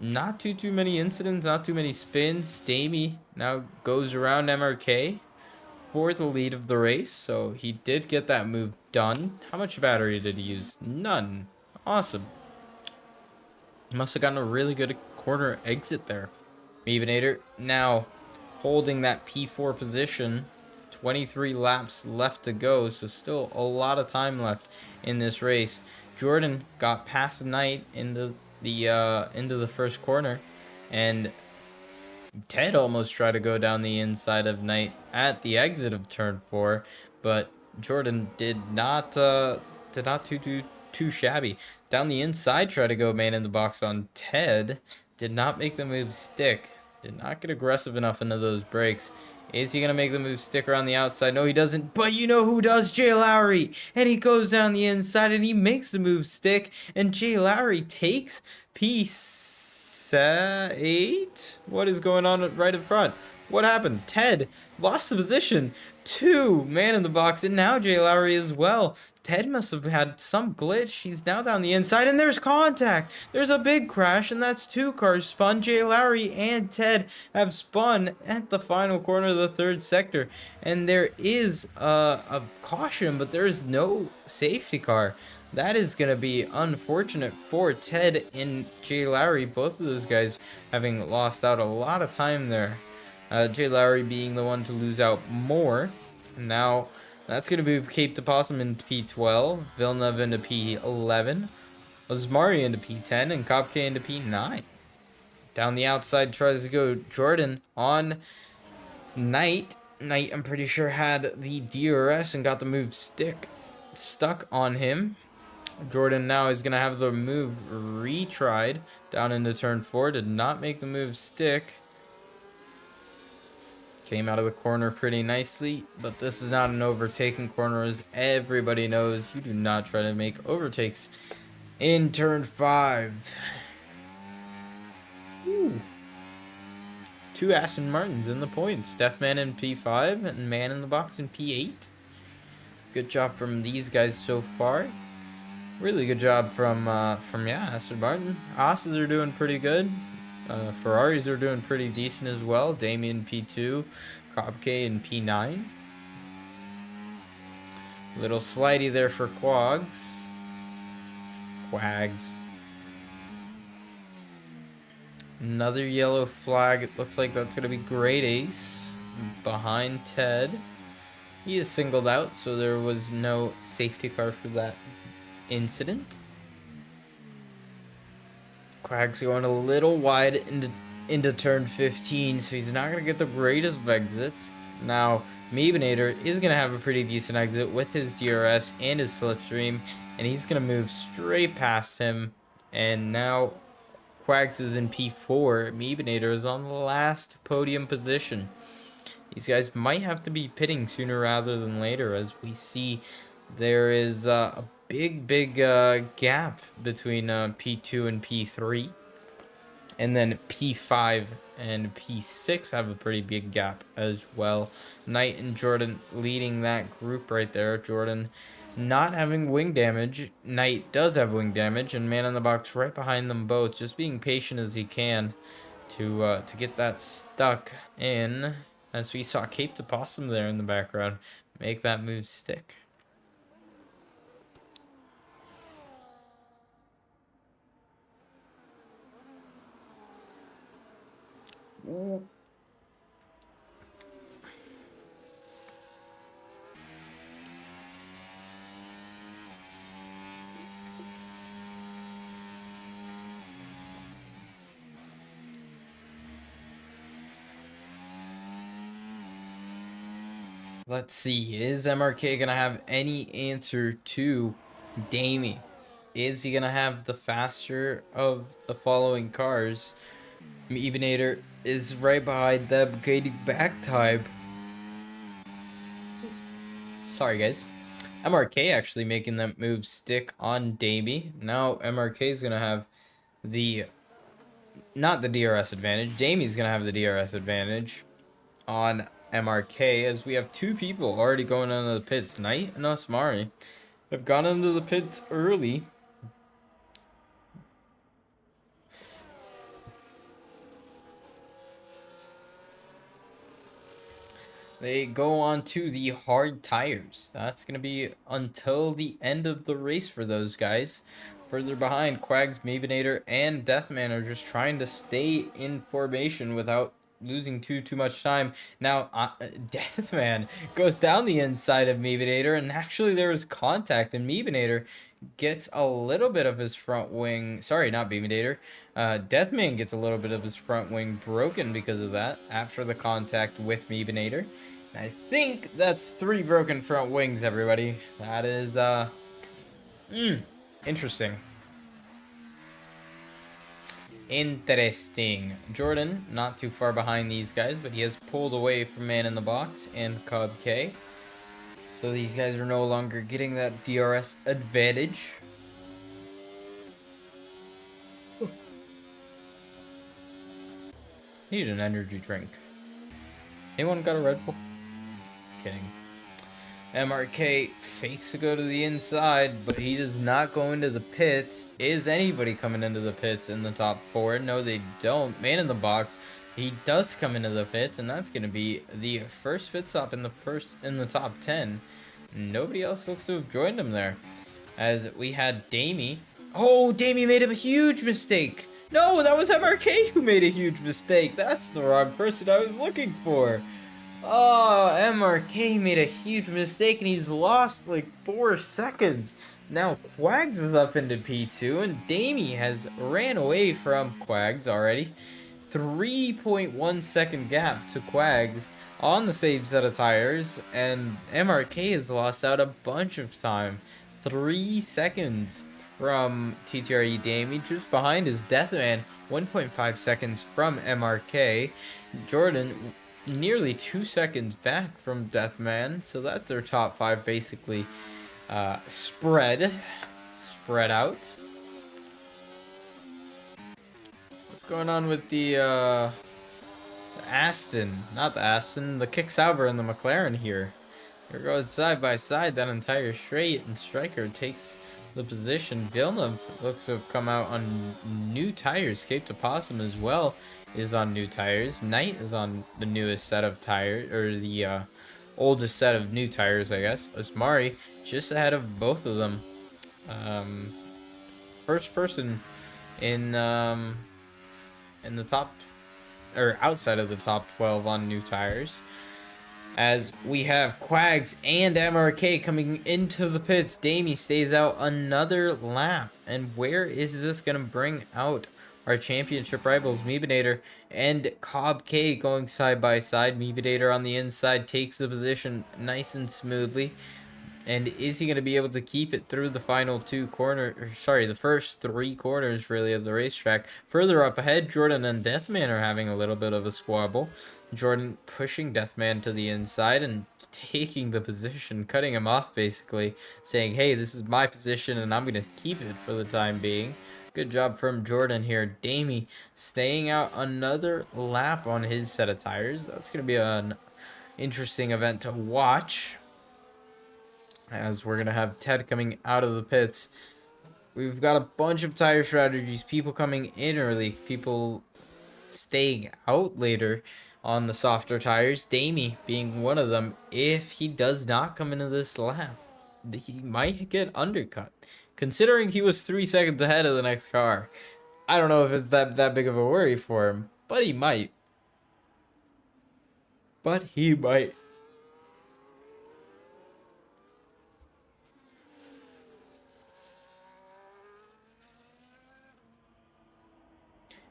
Not too many incidents, not too many spins. Damie now goes around MRK for the lead of the race, so he did get that move done. How much battery did he use? None. Awesome. He must have gotten a really good corner exit there. Meebinator now holding that P4 position. 23 laps left to go, so still a lot of time left in this race. Jordan got past Knight into the first corner, and Ted almost tried to go down the inside of Knight at the exit of turn 4, but Jordan did not too shabby. Down the inside, tried to go man in the box on Ted. Did not make the move stick. Did not get aggressive enough into those brakes. Is he going to make the move stick around the outside? No, he doesn't. But you know who does? Jay Lowry. And he goes down the inside and he makes the move stick. And Jay Lowry takes P8. What is going on right in front? What happened? Ted lost the position. 2 man in the box. And now Jay Lowry as well. Ted must have had some glitch. He's now down the inside, and there's contact. There's a big crash, and that's 2 cars spun. Jay Lowry and Ted have spun at the final corner of the 3rd sector, and there is a caution, but there is no safety car. That is going to be unfortunate for Ted and Jay Lowry, both of those guys having lost out a lot of time there. Jay Lowry being the one to lose out more. Now that's going to move Cape Deposit into P12, Villeneuve into P11, Osmari into P10, and Kopke into P9. Down the outside tries to go Jordan on Knight. Knight, I'm pretty sure, had the DRS and got the move stuck on him. Jordan now is going to have the move retried down into turn 4. Did not make the move stick. Came out of the corner pretty nicely, but this is not an overtaking corner, as everybody knows. You do not try to make overtakes in turn 5. Ooh. 2 Aston Martins in the points. Deathman in P5 and Man in the Box in P8. Good job from these guys so far. Really good job from yeah, Aston Martin. Haas's are doing pretty good. Ferraris are doing pretty decent as well. Damien P2, Kobke in P9. Little slidey there for Quags. Another yellow flag. It looks like that's going to be Great Ace behind Ted. He is singled out, so there was no safety car for that incident. Quag's going a little wide into turn 15, so he's not going to get the greatest of exits. Now, Meebinator is going to have a pretty decent exit with his DRS and his slipstream, and he's going to move straight past him. And now Quags is in P4. Meebinator is on the last podium position. These guys might have to be pitting sooner rather than later, as we see there is a big gap between P2 and P3. And then P5 and P6 have a pretty big gap as well. Knight and Jordan leading that group right there. Jordan not having wing damage. Knight does have wing damage, and Man in the Box right behind them both, just being patient as he can to get that stuck in. As we saw Cape to Possum there in the background make that move stick. Ooh. Let's see, is MRK gonna have any answer to Damie? Is he gonna have the faster of the following cars? Ebenator is right behind them, gaining back time. Sorry, guys. MRK actually making that move stick on Damie. Now MRK is gonna have the not the DRS advantage. Damie's gonna have the DRS advantage on MRK, as we have 2 people already going into the pits. Knight and Osmari have gone into the pits early. They go on to the hard tires. That's going to be until the end of the race for those guys. Further behind, Quags, Mavinator, and Deathman are just trying to stay in formation without losing too much time. Now, Deathman goes down the inside of Mavinator, and actually there was contact, and Mavinator gets a little bit of his front wing. Sorry, not Beaminator. Deathman gets a little bit of his front wing broken because of that after the contact with Mavinator. I think that's 3 broken front wings, everybody. That is, interesting. Interesting. Jordan, not too far behind these guys, but he has pulled away from Man in the Box and Cub K. So these guys are no longer getting that DRS advantage. Need an energy drink. Anyone got a Red Bull? Kidding. MRK fakes to go to the inside, but he does not go into the pits. Is anybody coming into the pits in the top 4? No, they don't. Man in the Box, he does come into the pits, and that's going to be the first pit stop in the top 10. Nobody else looks to have joined him there, as we had Damie. Oh, Damie made a huge mistake. No, that was MRK who made a huge mistake. That's the wrong person I was looking for. Oh, MRK made a huge mistake, and he's lost like 4 seconds. Now Quags is up into P2, and Damie has ran away from Quags already. 3.1 second gap to Quags on the same set of tires, and MRK has lost out a bunch of time. 3 seconds from TTRE Damie. Just behind is Deathman, 1.5 seconds from MRK. Jordan nearly 2 seconds back from Deathman, so that's their top 5 basically spread out. What's going on with the Aston? Not the Aston, the Kick Sauber and the McLaren here. They're going side by side that entire straight, and Stryker takes the position. Villeneuve looks to have come out on new tires. Cape to Possum as well is on new tires. Knight is on the newest set of tires, or the oldest set of new tires, I guess. Osmari just ahead of both of them. First person in the top, or outside of the top 12 on new tires. As we have Quags and MRK coming into the pits. Damie stays out another lap. And where is this going to bring out our championship rivals? Meebinator and Cobb K going side by side. Meebinator on the inside takes the position nice and smoothly. And is he going to be able to keep it through the final the first 3 corners really of the racetrack? Further up ahead, Jordan and Deathman are having a little bit of a squabble. Jordan pushing Deathman to the inside and taking the position, cutting him off basically, saying, hey, this is my position and I'm going to keep it for the time being. Good job from Jordan here. Damie staying out another lap on his set of tires. That's going to be an interesting event to watch, as we're going to have Ted coming out of the pits. We've got a bunch of tire strategies. People coming in early. People staying out later on the softer tires. Damie being one of them. If he does not come into this lap, he might get undercut. Considering he was 3 seconds ahead of the next car. I don't know if it's that big of a worry for him. But he might.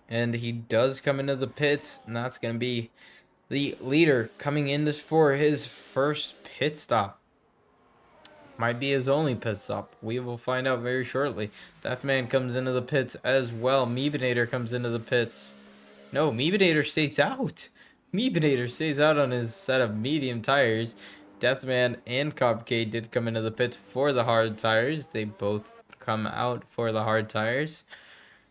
And he does come into the pits, and that's going to be the leader coming in this for his first pit stop. Might be his only pit stop. We will find out very shortly. Deathman comes into the pits as well. Meebinator comes into the pits. No, Meebinator stays out. Meebinator stays out on his set of medium tires. Deathman and Copcade did come into the pits for the hard tires. They both come out for the hard tires.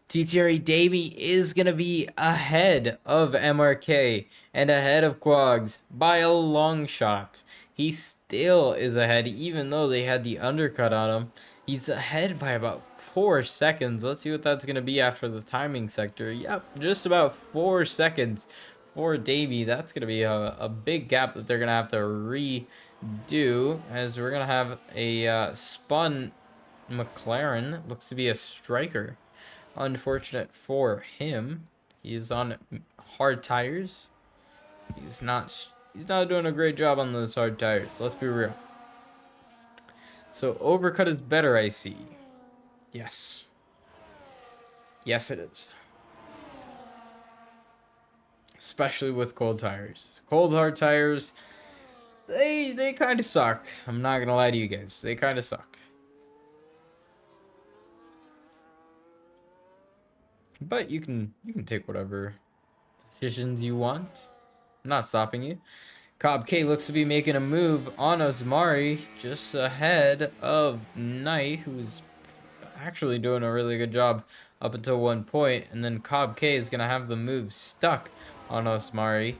TTRE Davey is going to be ahead of MRK and ahead of Quags by a long shot. He still is ahead, even though they had the undercut on him. He's ahead by about 4 seconds. Let's see what that's going to be after the timing sector. Yep, just about 4 seconds for Davey. That's going to be a big gap that they're going to have to redo, as we're going to have a spun McLaren. Looks to be a Striker. Unfortunate for him. He is on hard tires. He's not doing a great job on those hard tires. Let's be real. So overcut is better, I see. Yes. Yes, it is. Especially with cold tires. Cold hard tires, they kind of suck. I'm not gonna lie to you guys. They kind of suck. But you can take whatever decisions you want. I'm not stopping you. Cobb K looks to be making a move on Osmari, just ahead of Knight, who's actually doing a really good job up until one point. And then Cobb K is going to have the move stuck on Osmari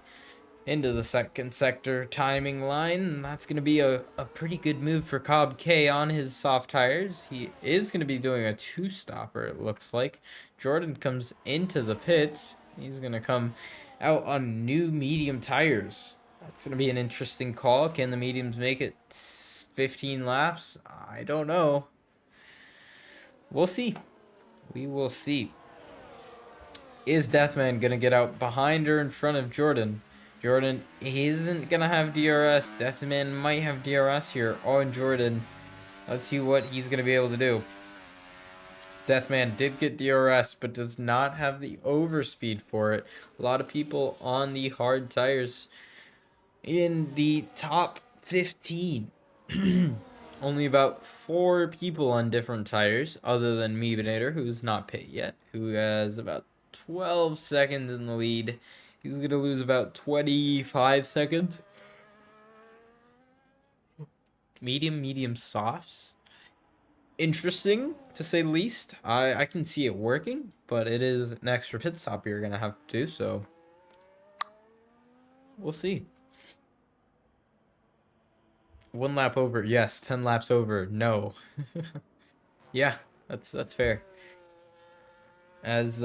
into the second sector timing line. And that's going to be a pretty good move for Cobb K on his soft tires. He is going to be doing a 2-stopper, it looks like. Jordan comes into the pits. He's going to come out on new medium tires. That's going to be an interesting call. Can the mediums make it 15 laps? I don't know. We'll see. We will see. Is Deathman going to get out behind or in front of Jordan? Jordan isn't going to have DRS. Deathman might have DRS here on Jordan. Let's see what he's going to be able to do. Deathman did get DRS, but does not have the overspeed for it. A lot of people on the hard tires in the top 15. Only about 4 people on different tires, other than Meebinator, who's not pit yet, who has about 12 seconds in the lead He's gonna lose about 25 seconds. Medium softs. Interesting, to say the least. I can see it working, but it is an extra pit stop you're gonna have to do, so we'll see. 1 lap over, yes. 10 laps over, no. Yeah, that's fair. As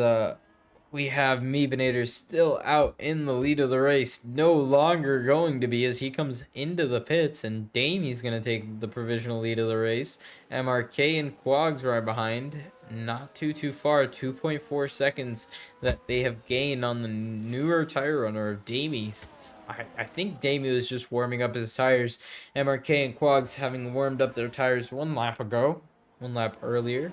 we have Meebinator still out in the lead of the race. No longer going to be, as he comes into the pits, and Damie's going to take the provisional lead of the race. MRK and Quags right behind. Not too far. 2.4 seconds that they have gained on the newer tire runner of Damie. I think Damie was just warming up his tires. MRK and Quags having warmed up their tires 1 lap ago. 1 lap earlier.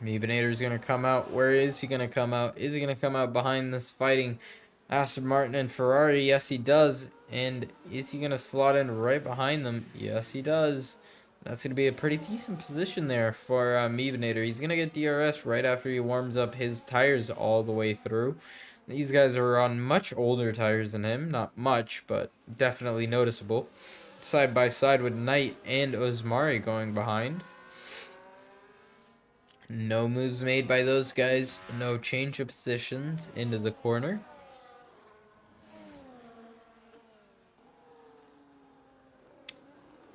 Meebinator's going to come out. Where is he going to come out? Is he going to come out behind this fighting Aston Martin and Ferrari? Yes, he does. And is he going to slot in right behind them? Yes, he does. That's going to be a pretty decent position there for Meebinator. He's going to get DRS right after he warms up his tires all the way through. These guys are on much older tires than him. Not much, but definitely noticeable. Side by side with Knight and Osmari going behind. No moves made by those guys. No change of positions into the corner.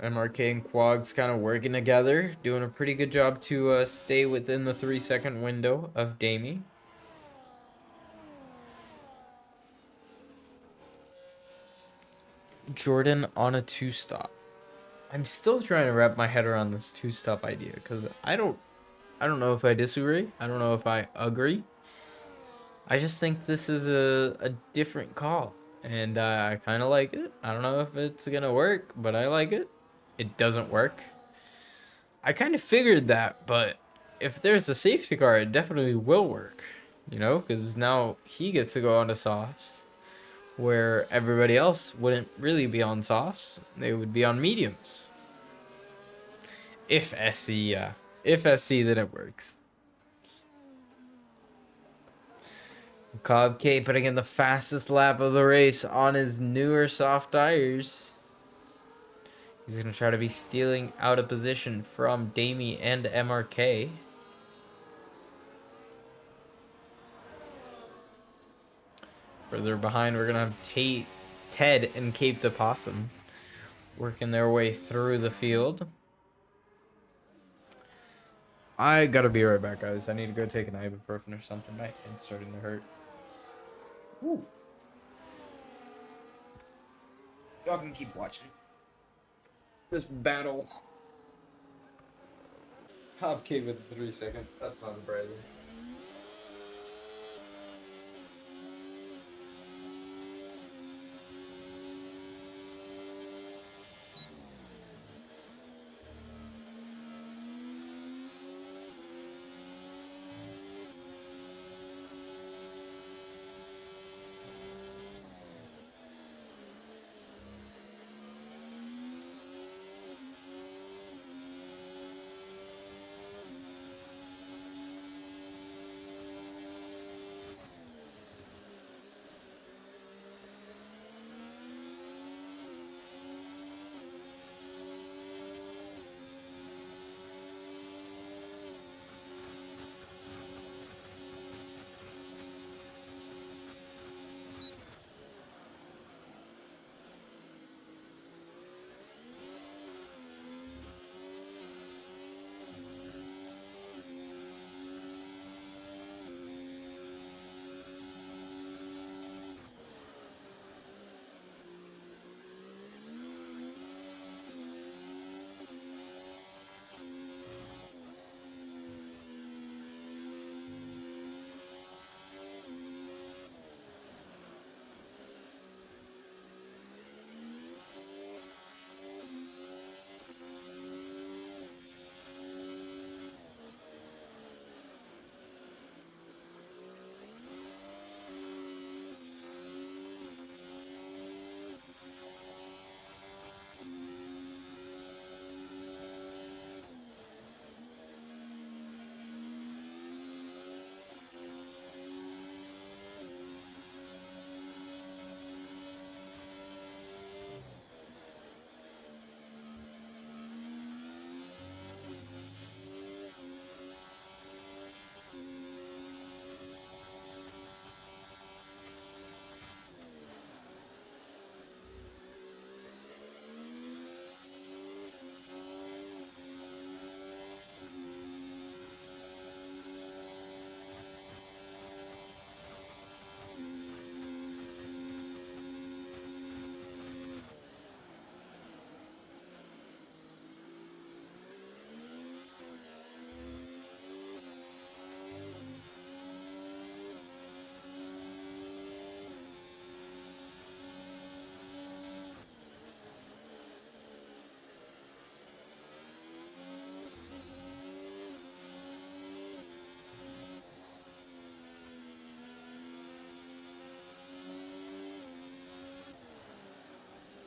MRK and Quags kind of working together. Doing a pretty good job to stay within the 3-second window of Damie. Jordan on a 2-stop. I'm still trying to wrap my head around this 2-stop idea. Because I don't know if I disagree. I don't know if I agree. I just think this is a different call, and I kind of like it. I don't know if it's gonna work, but I like it. It doesn't work. I kind of figured that, but if there's a safety car, it definitely will work. You know, because now he gets to go on to softs, where everybody else wouldn't really be on softs. They would be on mediums. If SC, yeah. If SC, then it works. Cobb K putting in the fastest lap of the race on his newer soft tires. He's going to try to be stealing out of position from Damie and MRK. Further behind, we're going to have Ted and Cape to Possum working their way through the field. I got to be right back, guys. I need to go take an ibuprofen or something. My head's starting to hurt. Ooh. Y'all can keep watching this battle. Top K with the 3-second. That's not surprising.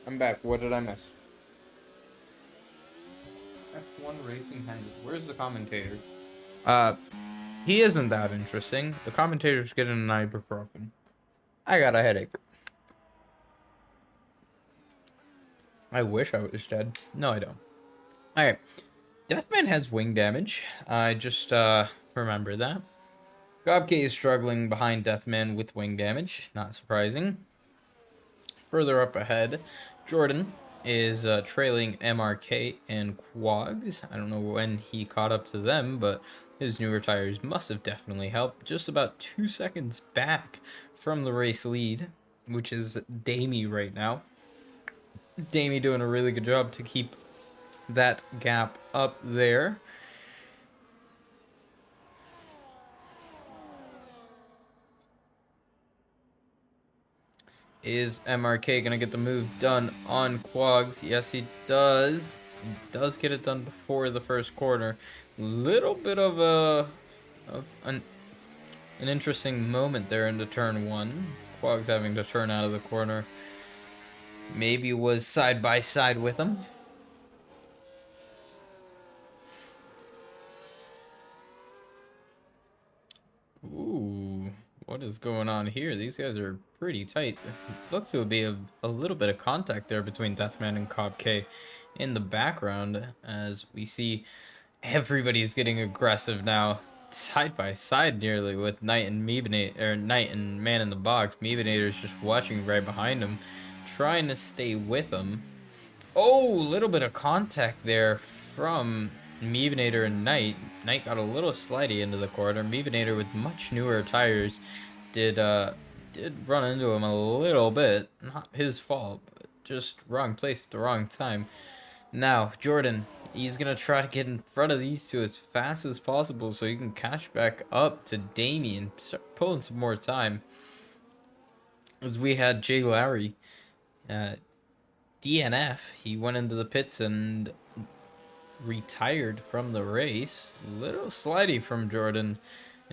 I'm back. What did I miss? F1 Racing Handed. Where's the commentator? He isn't that interesting. The commentator's getting an ibuprofen. I got a headache. I wish I was dead. No, I don't. Alright. Deathman has wing damage. I just, remember that. Gobke is struggling behind Deathman with wing damage. Not surprising. Further up ahead, Jordan is trailing MRK and Quags. I don't know when he caught up to them, but his newer tires must have definitely helped. Just about 2 seconds back from the race lead, which is Damie right now. Damie doing a really good job to keep that gap up there. Is MRK gonna get the move done on Quags? Yes, he does. He does get it done before the first corner. Little bit of an interesting moment there into turn one. Quags having to turn out of the corner. Maybe was side by side with him. Ooh, what is going on here? These guys are pretty tight. Looks to be a little bit of contact there between Deathman and Cobb K in the background, as we see everybody's getting aggressive now, side by side nearly, with Knight and Knight and Man in the Box. Meebinator's just watching right behind him, trying to stay with him. Oh, a little bit of contact there from Meebinator and Knight. Knight got a little slidey into the corner. Meebinator with much newer tires did run into him a little bit. Not his fault, but just wrong place at the wrong time. Now, Jordan, he's going to try to get in front of these two as fast as possible so he can catch back up to Damien and start pulling some more time. As we had Jay Larry DNF, he went into the pits and retired from the race. Little slidey from Jordan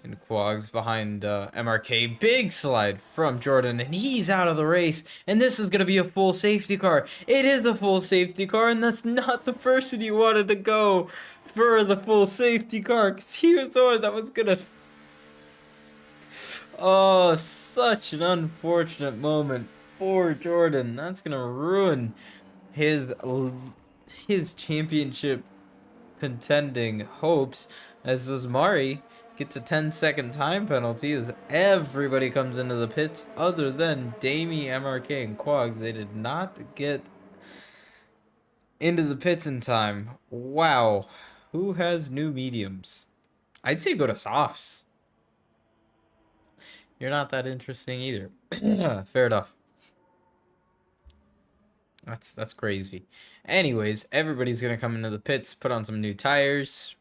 and Quags behind MRK. Big slide from Jordan, and he's out of the race. And this is going to be a full safety car. It is a full safety car, and that's not the person you wanted to go for the full safety car, because he was the one that was going to... Oh, such an unfortunate moment for Jordan. That's going to ruin his championship contending hopes, as Mari gets a 10-second time penalty as everybody comes into the pits other than Damie, MRK, and Quags. They did not get into the pits in time. Wow. Who has new mediums? I'd say go to softs. You're not that interesting either. Fair enough. That's crazy. Anyways, everybody's gonna come into the pits, put on some new tires,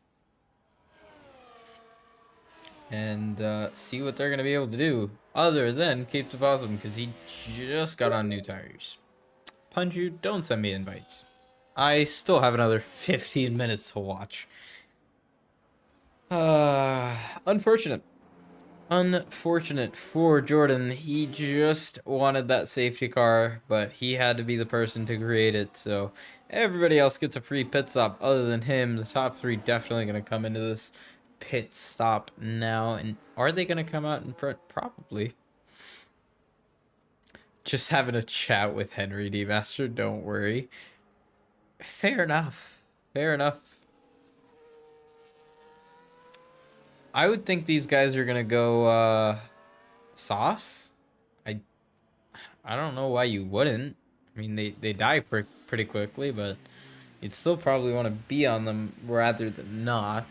and see what they're gonna be able to do, other than keep the positive, because he just got on new tires. Punju, don't send me invites. I still have another 15 minutes to watch. Unfortunate. Unfortunate for Jordan. He just wanted that safety car, but he had to be the person to create it, so everybody else gets a free pit stop other than him. The top three definitely going to come into this pit stop now. And are they going to come out in front? Probably. Just having a chat with Henry D. Master, don't worry. Fair enough. Fair enough. I would think these guys are gonna go softs. I don't know why you wouldn't. I mean, they die pretty quickly, but you'd still probably want to be on them rather than not.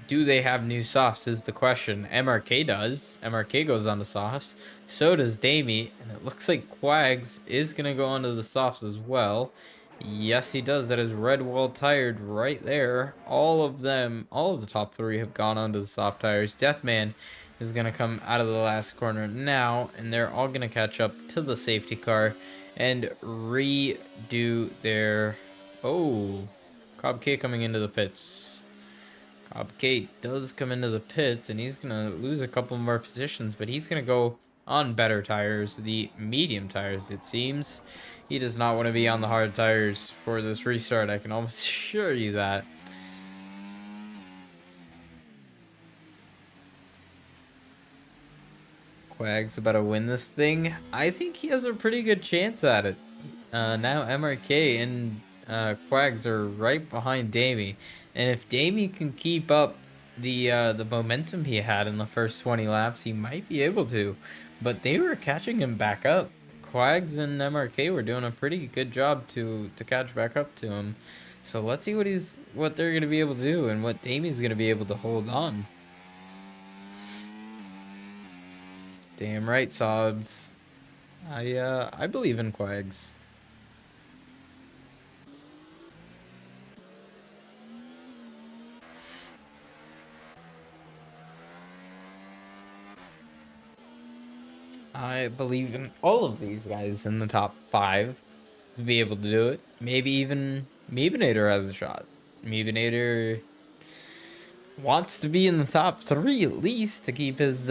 Do they have new softs is the question. MRK does. MRK goes on the softs. So does Damie. And it looks like Quags is going to go onto the softs as well. Yes, he does. That is red wall tired right there. All of them, all of the top three have gone onto the soft tires. Deathman is going to come out of the last corner now. And they're all going to catch up to the safety car and redo their... Oh, Cobb K coming into the pits. Cobb K does come into the pits, and he's going to lose a couple more positions, but he's going to go on better tires, the medium tires, it seems. He does not want to be on the hard tires for this restart, I can almost assure you that. Quag's about to win this thing. I think he has a pretty good chance at it. Now MRK and Quags are right behind Damie, and if Damie can keep up the momentum he had in the first 20 laps, he might be able to. But they were catching him back up. Quags and MRK were doing a pretty good job to catch back up to him. So let's see what they're gonna be able to do and what Damie's gonna be able to hold on. Damn right, Sobs. I believe in Quags. I believe in all of these guys in the top 5 to be able to do it. Maybe even Meebinator has a shot. Meebinator wants to be in the top 3 at least to keep his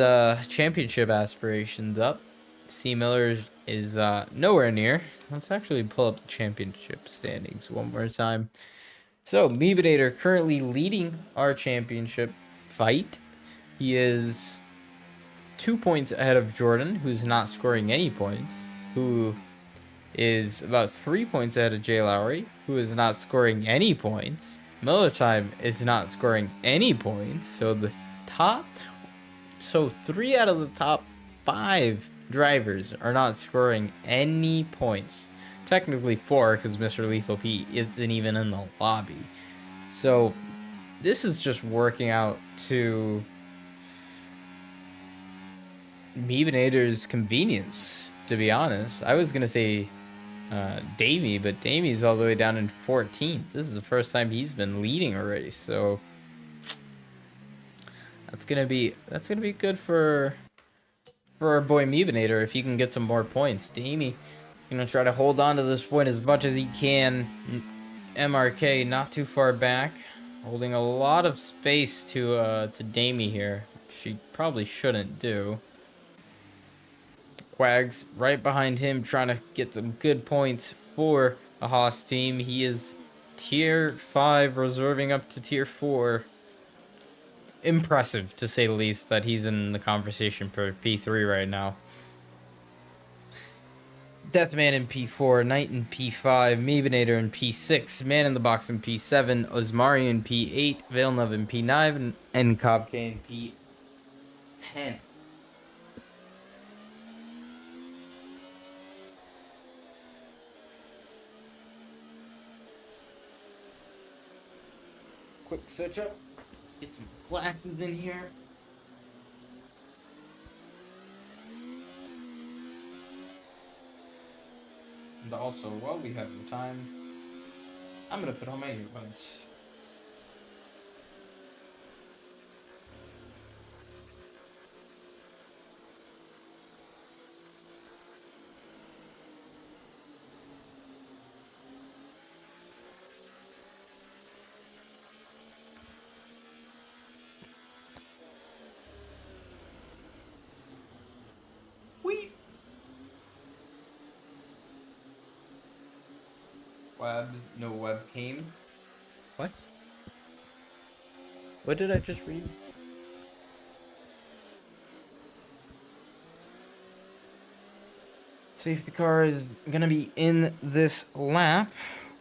championship aspirations up. C. Miller is nowhere near. Let's actually pull up the championship standings one more time. So, Meebinator currently leading our championship fight. He is 2 points ahead of Jordan, who's not scoring any points, who is about 3 points ahead of Jay Lowry, who is not scoring any points. Miller Time is not scoring any points. So 3 out of the top 5 drivers are not scoring any points. Technically 4, because Mr. Lethal P isn't even in the lobby. So this is just working out to Meebinator's convenience, to be honest. I was gonna say Damie, but Damie's all the way down in 14th. This is the first time he's been leading a race, so that's gonna be good for our boy Meebinator if he can get some more points. Damie is gonna try to hold on to this point as much as he can. MRK not too far back, holding a lot of space to Damie here. She probably shouldn't do. Quags right behind him, trying to get some good points for a Haas team. He is tier 5, reserving up to tier 4. Impressive, to say the least, that he's in the conversation for P3 right now. Deathman in P4, Knight in P5, Meebinator in P6, Man in the Box in P7, Osmari in P8, Villeneuve in P9, and Cobb K in P10. Quick switch up. Get some glasses in here. And also, while we have the time, I'm gonna put on my earbuds. No webcam. What? What did I just read? Safety car is gonna be in this lap.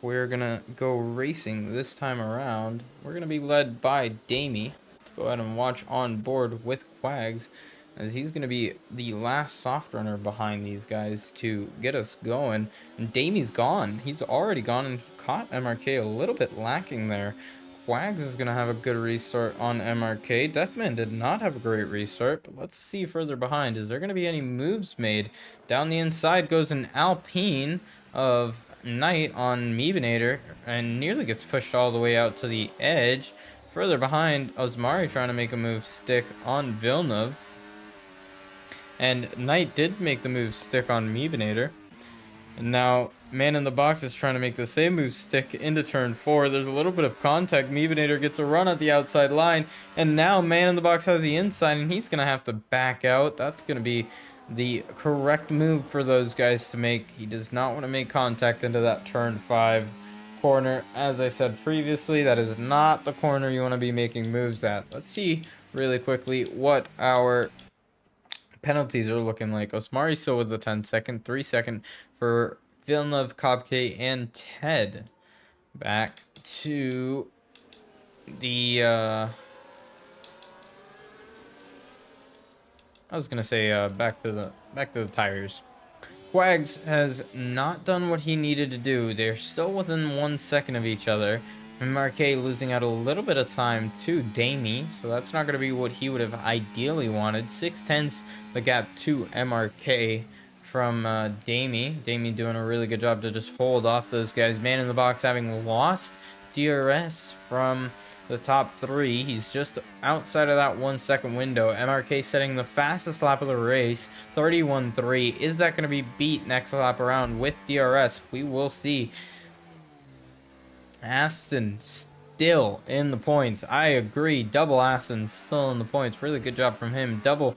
We're gonna go racing this time around. We're gonna be led by Damie. Let's go ahead and watch on board with Quags, as he's going to be the last soft runner behind these guys to get us going. And Damie's gone. He's already gone, and he caught MRK a little bit lacking there. Quags is going to have a good restart on MRK. Deathman did not have a great restart, but let's see further behind. Is there going to be any moves made? Down the inside goes an Alpine of Knight on Meebinator, and nearly gets pushed all the way out to the edge. Further behind, Osmari trying to make a move stick on Villeneuve. And Knight did make the move stick on Meebinator. And now Man in the Box is trying to make the same move stick into turn 4. There's a little bit of contact. Meebinator gets a run at the outside line. And now Man in the Box has the inside, and he's going to have to back out. That's going to be the correct move for those guys to make. He does not want to make contact into that turn 5 corner. As I said previously, that is not the corner you want to be making moves at. Let's see really quickly what our penalties are looking like. Osmari still with the 10-second, 3-second for Villeneuve, Kopke, and Ted. Back to the I was gonna say back to the tires. Quags has not done what he needed to do. They're still within 1 second of each other. And Marquet losing out a little bit of time to Damie, so that's not going to be what he would have ideally wanted. 6/10 the gap to MRK from Damie. Damie doing a really good job to just hold off those guys. Man in the box having lost DRS from the top 3. He's just outside of that 1 second window. MRK setting the fastest lap of the race, 31.3. Is that going to be beat next lap around with DRS? We will see. Aston still in the points. I agree. Double Aston still in the points. Really good job from him. Double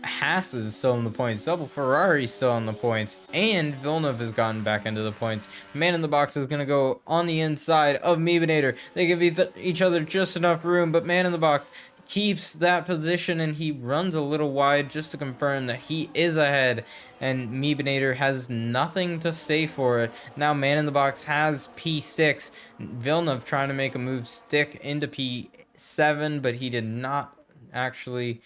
Haas is still in the points. Double Ferrari still in the points. And Villeneuve has gotten back into the points. Man in the box is going to go on the inside of Meebinator. They give each other just enough room, but man in the box keeps that position and he runs a little wide just to confirm that he is ahead, and Meebinator has nothing to say for it. Now man in the box has P6. Villeneuve trying to make a move stick into P7, but he did not actually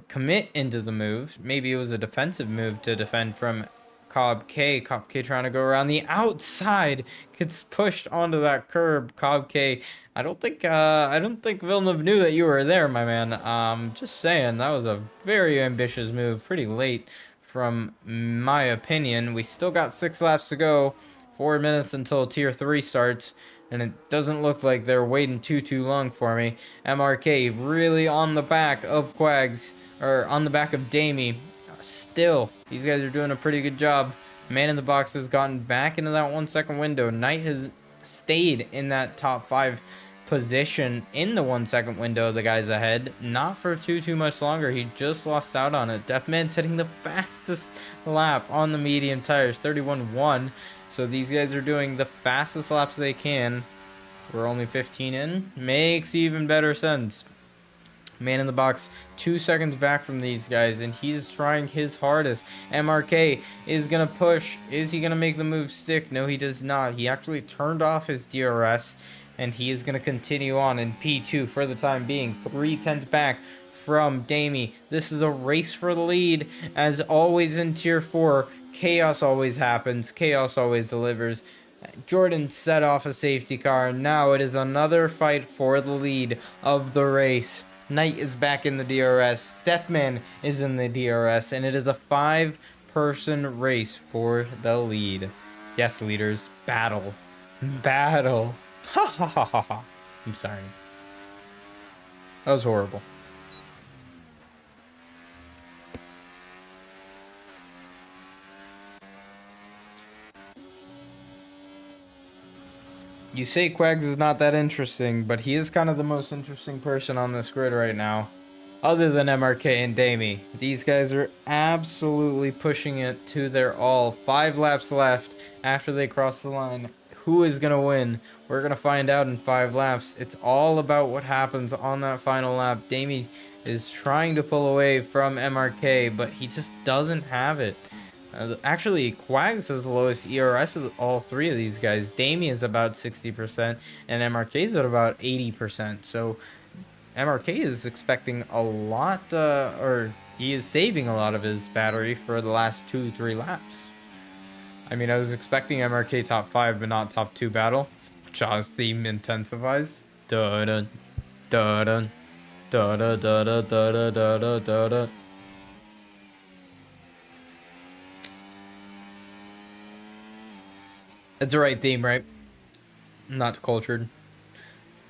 commit into the move. Maybe it was a defensive move to defend from Cobb K. Cobb K trying to go around the outside, gets pushed onto that curb. Cobb K, I don't think Villeneuve knew that you were there, my man. Just saying, that was a very ambitious move, pretty late from my opinion. We still got 6 laps to go, 4 minutes until tier 3 starts, and it doesn't look like they're waiting too long for me. MRK really on the back of Quags, or on the back of Damie. Still, these guys are doing a pretty good job. Man in the box has gotten back into that 1 second window. Knight has stayed in that top 5 position in the 1 second window. The guys ahead, not for too much longer. He just lost out on it. Deathman setting the fastest lap on the medium tires, 31.1. So these guys are doing the fastest laps they can. We're only 15 in. Makes even better sense. Man in the box 2 seconds back from these guys, and he's trying his hardest. MRK is gonna push. Is he gonna make the move stick? No, he does not. He actually turned off his DRS, and he is gonna continue on in P2 for the time being. 3/10 back from Damie. This is a race for the lead. As always in tier 4, chaos always happens. Chaos always delivers. Jordan set off a safety car. Now it is another fight for the lead of the race. Knight is back in the DRS. Deathman is in the DRS. And it is a 5-person race for the lead. Yes, leaders. Battle. Battle. Ha ha ha ha ha. I'm sorry. That was horrible. You say Quags is not that interesting, but he is kind of the most interesting person on this grid right now. Other than MRK and Damie. These guys are absolutely pushing it to their all. 5 laps left after they cross the line. Who is going to win? We're going to find out in 5 laps. It's all about what happens on that final lap. Damie is trying to pull away from MRK, but he just doesn't have it. Actually, Quags has the lowest ERS of all 3 of these guys. Damie is about 60%, and MRK is at about 80%. So MRK is expecting a lot, or he is saving a lot of his battery for the last 2-3 laps. I mean, I was expecting MRK top 5, but not top 2 battle. Jaws theme intensifies. Da da da da da da da da da da da. It's the right theme, right? Not cultured.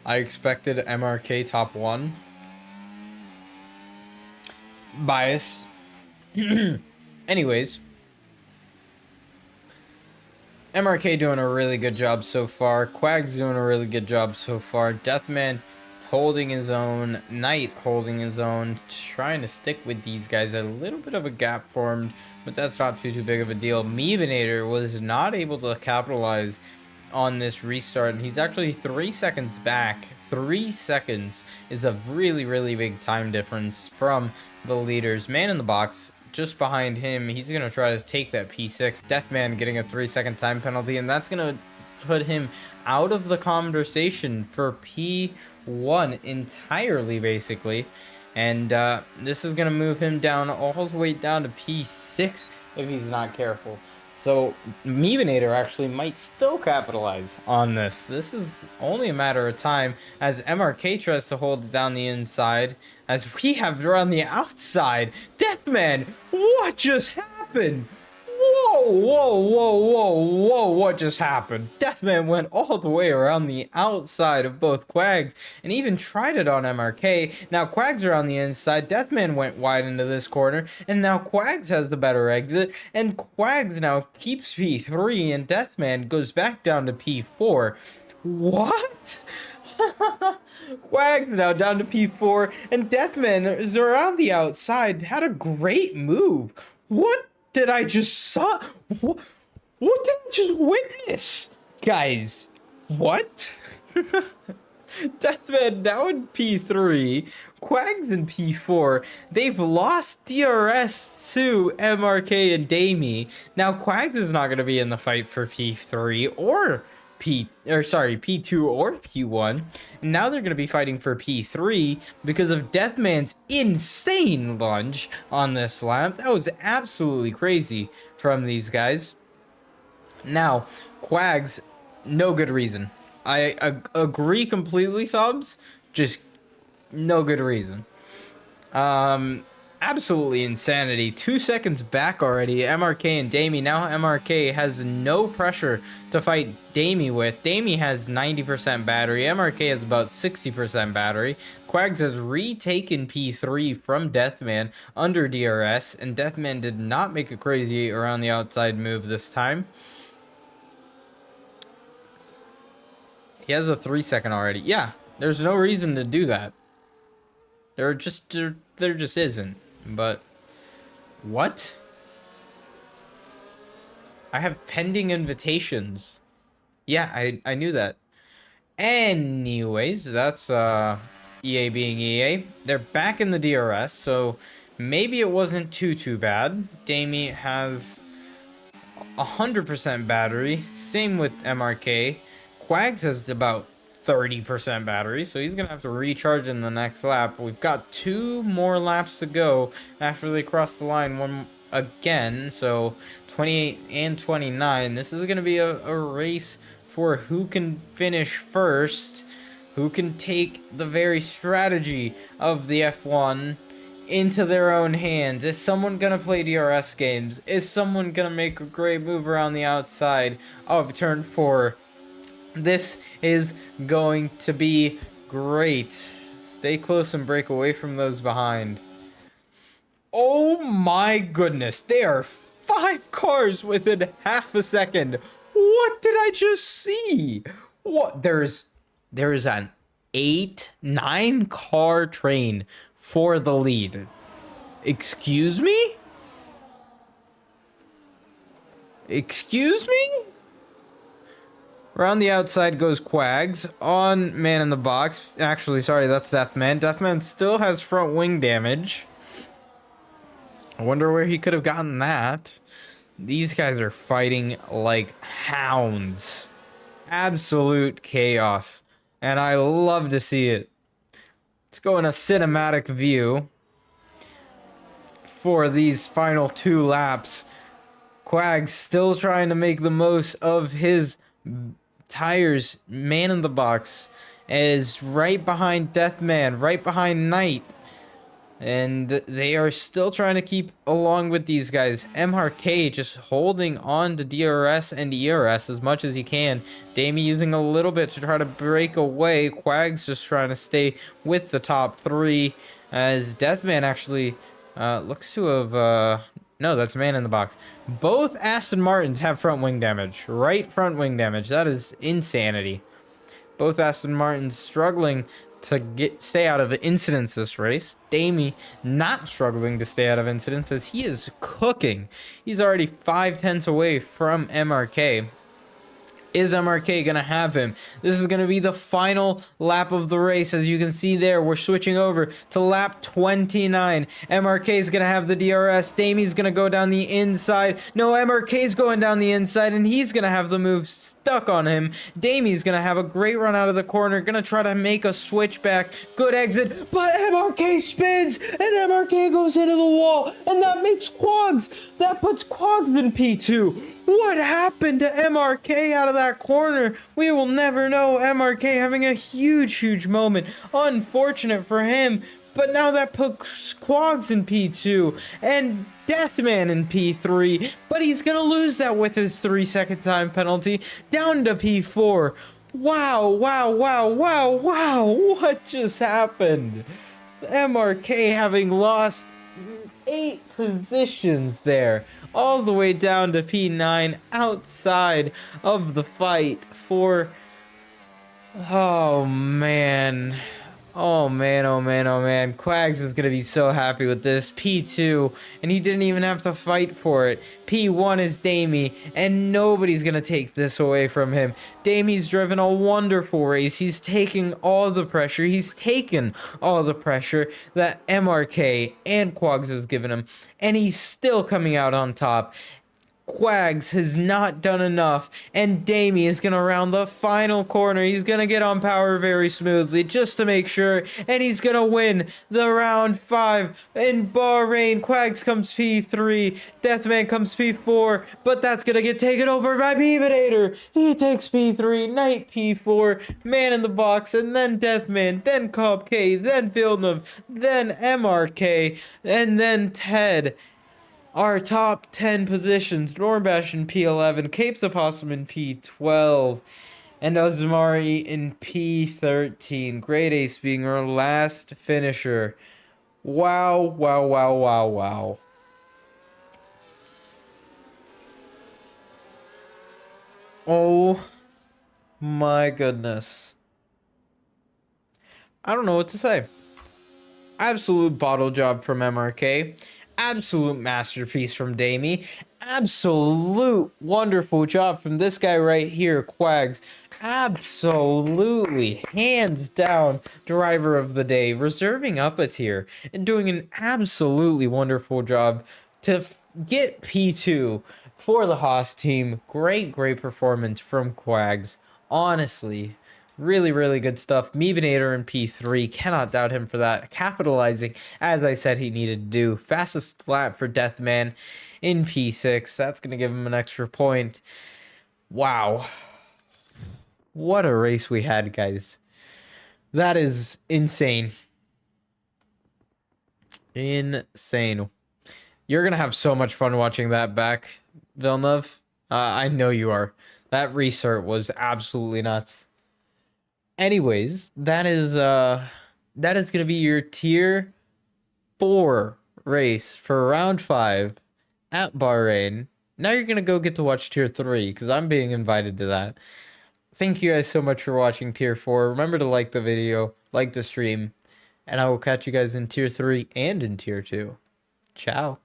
I expected MRK top 1. Bias. Anyways. MRK doing a really good job so far. Quag's doing a really good job so far. Deathman holding his own. Knight holding his own, trying to stick with these guys. A little bit of a gap formed, but that's not too big of a deal. Meebinator was not able to capitalize on this restart, and he's actually 3 seconds back. 3 seconds is a really big time difference from the leaders. Man in the box just behind him, he's gonna try to take that P6. Deathman getting a 3-second time penalty, and that's gonna put him out of the conversation for P1 entirely, basically. And this is gonna move him down all the way down to P6 if he's not careful. So Meebinator actually might still capitalize on this. This is only a matter of time as MRK tries to hold it down the inside, as we have around the outside. Deathman, what just happened? Whoa, what just happened? Deathman went all the way around the outside of both Quags and even tried it on MRK. Now Quags are on the inside. Deathman went wide into this corner, and now Quags has the better exit, and Quags now keeps P3, and Deathman goes back down to P4. What? Quags now down to P4, and Deathman is around the outside. Had a great move. What did I just saw? What did I just witness? Guys, what? Deathman now in P3, Quags in P4. They've lost DRS to MRK and Damie. Now Quags is not going to be in the fight for P3 or P2 or P1. And now they're going to be fighting for P3 because of Deathman's insane lunge on this lap. That was absolutely crazy from these guys. Now, Quags, no good reason. I agree completely, subs. Just no good reason. Absolutely insanity. 2 seconds back already. MRK and Damie. Now MRK has no pressure to fight Damie with. Damie has 90% battery. MRK has about 60% battery. Quags has retaken P3 from Deathman under DRS, and Deathman did not make a crazy around the outside move this time. He has a 3-second already. Yeah, there's no reason to do that. There just isn't. But what? I have pending invitations. Yeah, I knew that. Anyways, that's EA being EA. They're back in the DRS, so maybe it wasn't too bad. Damie has 100% battery. Same with MRK. Quags has about 30% battery, so he's gonna have to recharge in the next lap. We've got 2 more laps to go after they cross the line one again, so 28 and 29. This is gonna be a race for who can finish first, who can take the very strategy of the F1 into their own hands. Is someone gonna play DRS games? Is someone gonna make a great move around the outside of turn 4? This is going to be great. Stay close and break away from those behind. Oh my goodness. They are 5 cars within half a second. What did I just see? What? There is an 9 car train for the lead. Excuse me? Excuse me? Around the outside goes Quags on man in the box. Actually, sorry, that's Deathman. Deathman still has front wing damage. I wonder where he could have gotten that. These guys are fighting like hounds. Absolute chaos. And I love to see it. Let's go in a cinematic view for these final 2 laps. Quags still trying to make the most of his tires. Man in the box is right behind Deathman, right behind Knight, and they are still trying to keep along with these guys. MRK just holding on to DRS and ERS as much as he can. Damie using a little bit to try to break away. Quags just trying to stay with the top 3 as Deathman actually looks to have no, that's man in the box. Both Aston Martins have front wing damage. Right front wing damage. That is insanity. Both Aston Martins struggling to stay out of incidents this race. Damie not struggling to stay out of incidents as he is cooking. He's already 5/10 away from MRK. Is MRK going to have him? This is going to be the final lap of the race. As you can see there, we're switching over to lap 29. MRK is going to have the DRS. Damie's going to go down the inside. No, MRK's going down the inside, and he's going to have the move stuck on him. Damie's going to have a great run out of the corner. Going to try to make a switchback. Good exit, but MRK spins, and MRK goes into the wall, and that makes Quags. That puts Quags in P2. What happened to MRK out of that corner? We will never know. MRK having a huge moment. Unfortunate for him. But now that puts Quags in P2 and Deathman in P3. But he's going to lose that with his 3-second time penalty. Down to P4. Wow. What just happened? MRK having lost 8 positions there, all the way down to P9, outside of the fight for... Oh man, Quags is gonna be so happy with this. P2, and he didn't even have to fight for it. P1 is Damie, and nobody's gonna take this away from him. Damie's driven a wonderful race. He's taking all the pressure. He's taken all the pressure that MRK and Quags has given him, and he's still coming out on top. Quags has not done enough, and Damie is going to round the final corner. He's going to get on power very smoothly just to make sure, and he's going to win the round 5 in Bahrain. Quags comes P3, Deathman comes P4, but that's going to get taken over by Beavenator. He takes P3, Knight P4, Man in the Box, and then Deathman, then Cobb K, then Villeneuve, then MRK, and then Ted. Our top 10 positions: Norbash in P11, Capes Opossum in P12, and Osmari in P13. Great Ace being our last finisher. Wow. Oh my goodness. I don't know what to say. Absolute bottle job from MRK. Absolute masterpiece from Damie. Absolute wonderful job from this guy right here, Quags. Absolutely, hands down, driver of the day. Reserving up a tier and doing an absolutely wonderful job to get P2 for the Haas team. Great performance from Quags. Honestly, really good stuff. Meebinator in P3, cannot doubt him for that. Capitalizing, as I said he needed to do. Fastest lap for Deathman in P6. That's going to give him an extra point. Wow. What a race we had, guys. That is insane. Insane. You're going to have so much fun watching that back, Villeneuve. I know you are. That restart was absolutely nuts. Anyways, that is gonna be your tier 4 race for round 5 at Bahrain. Now you're gonna go get to watch tier 3 because I'm being invited to that. Thank you guys so much for watching tier 4. Remember to like the video, like the stream, and I will catch you guys in tier 3 and in tier 2. Ciao.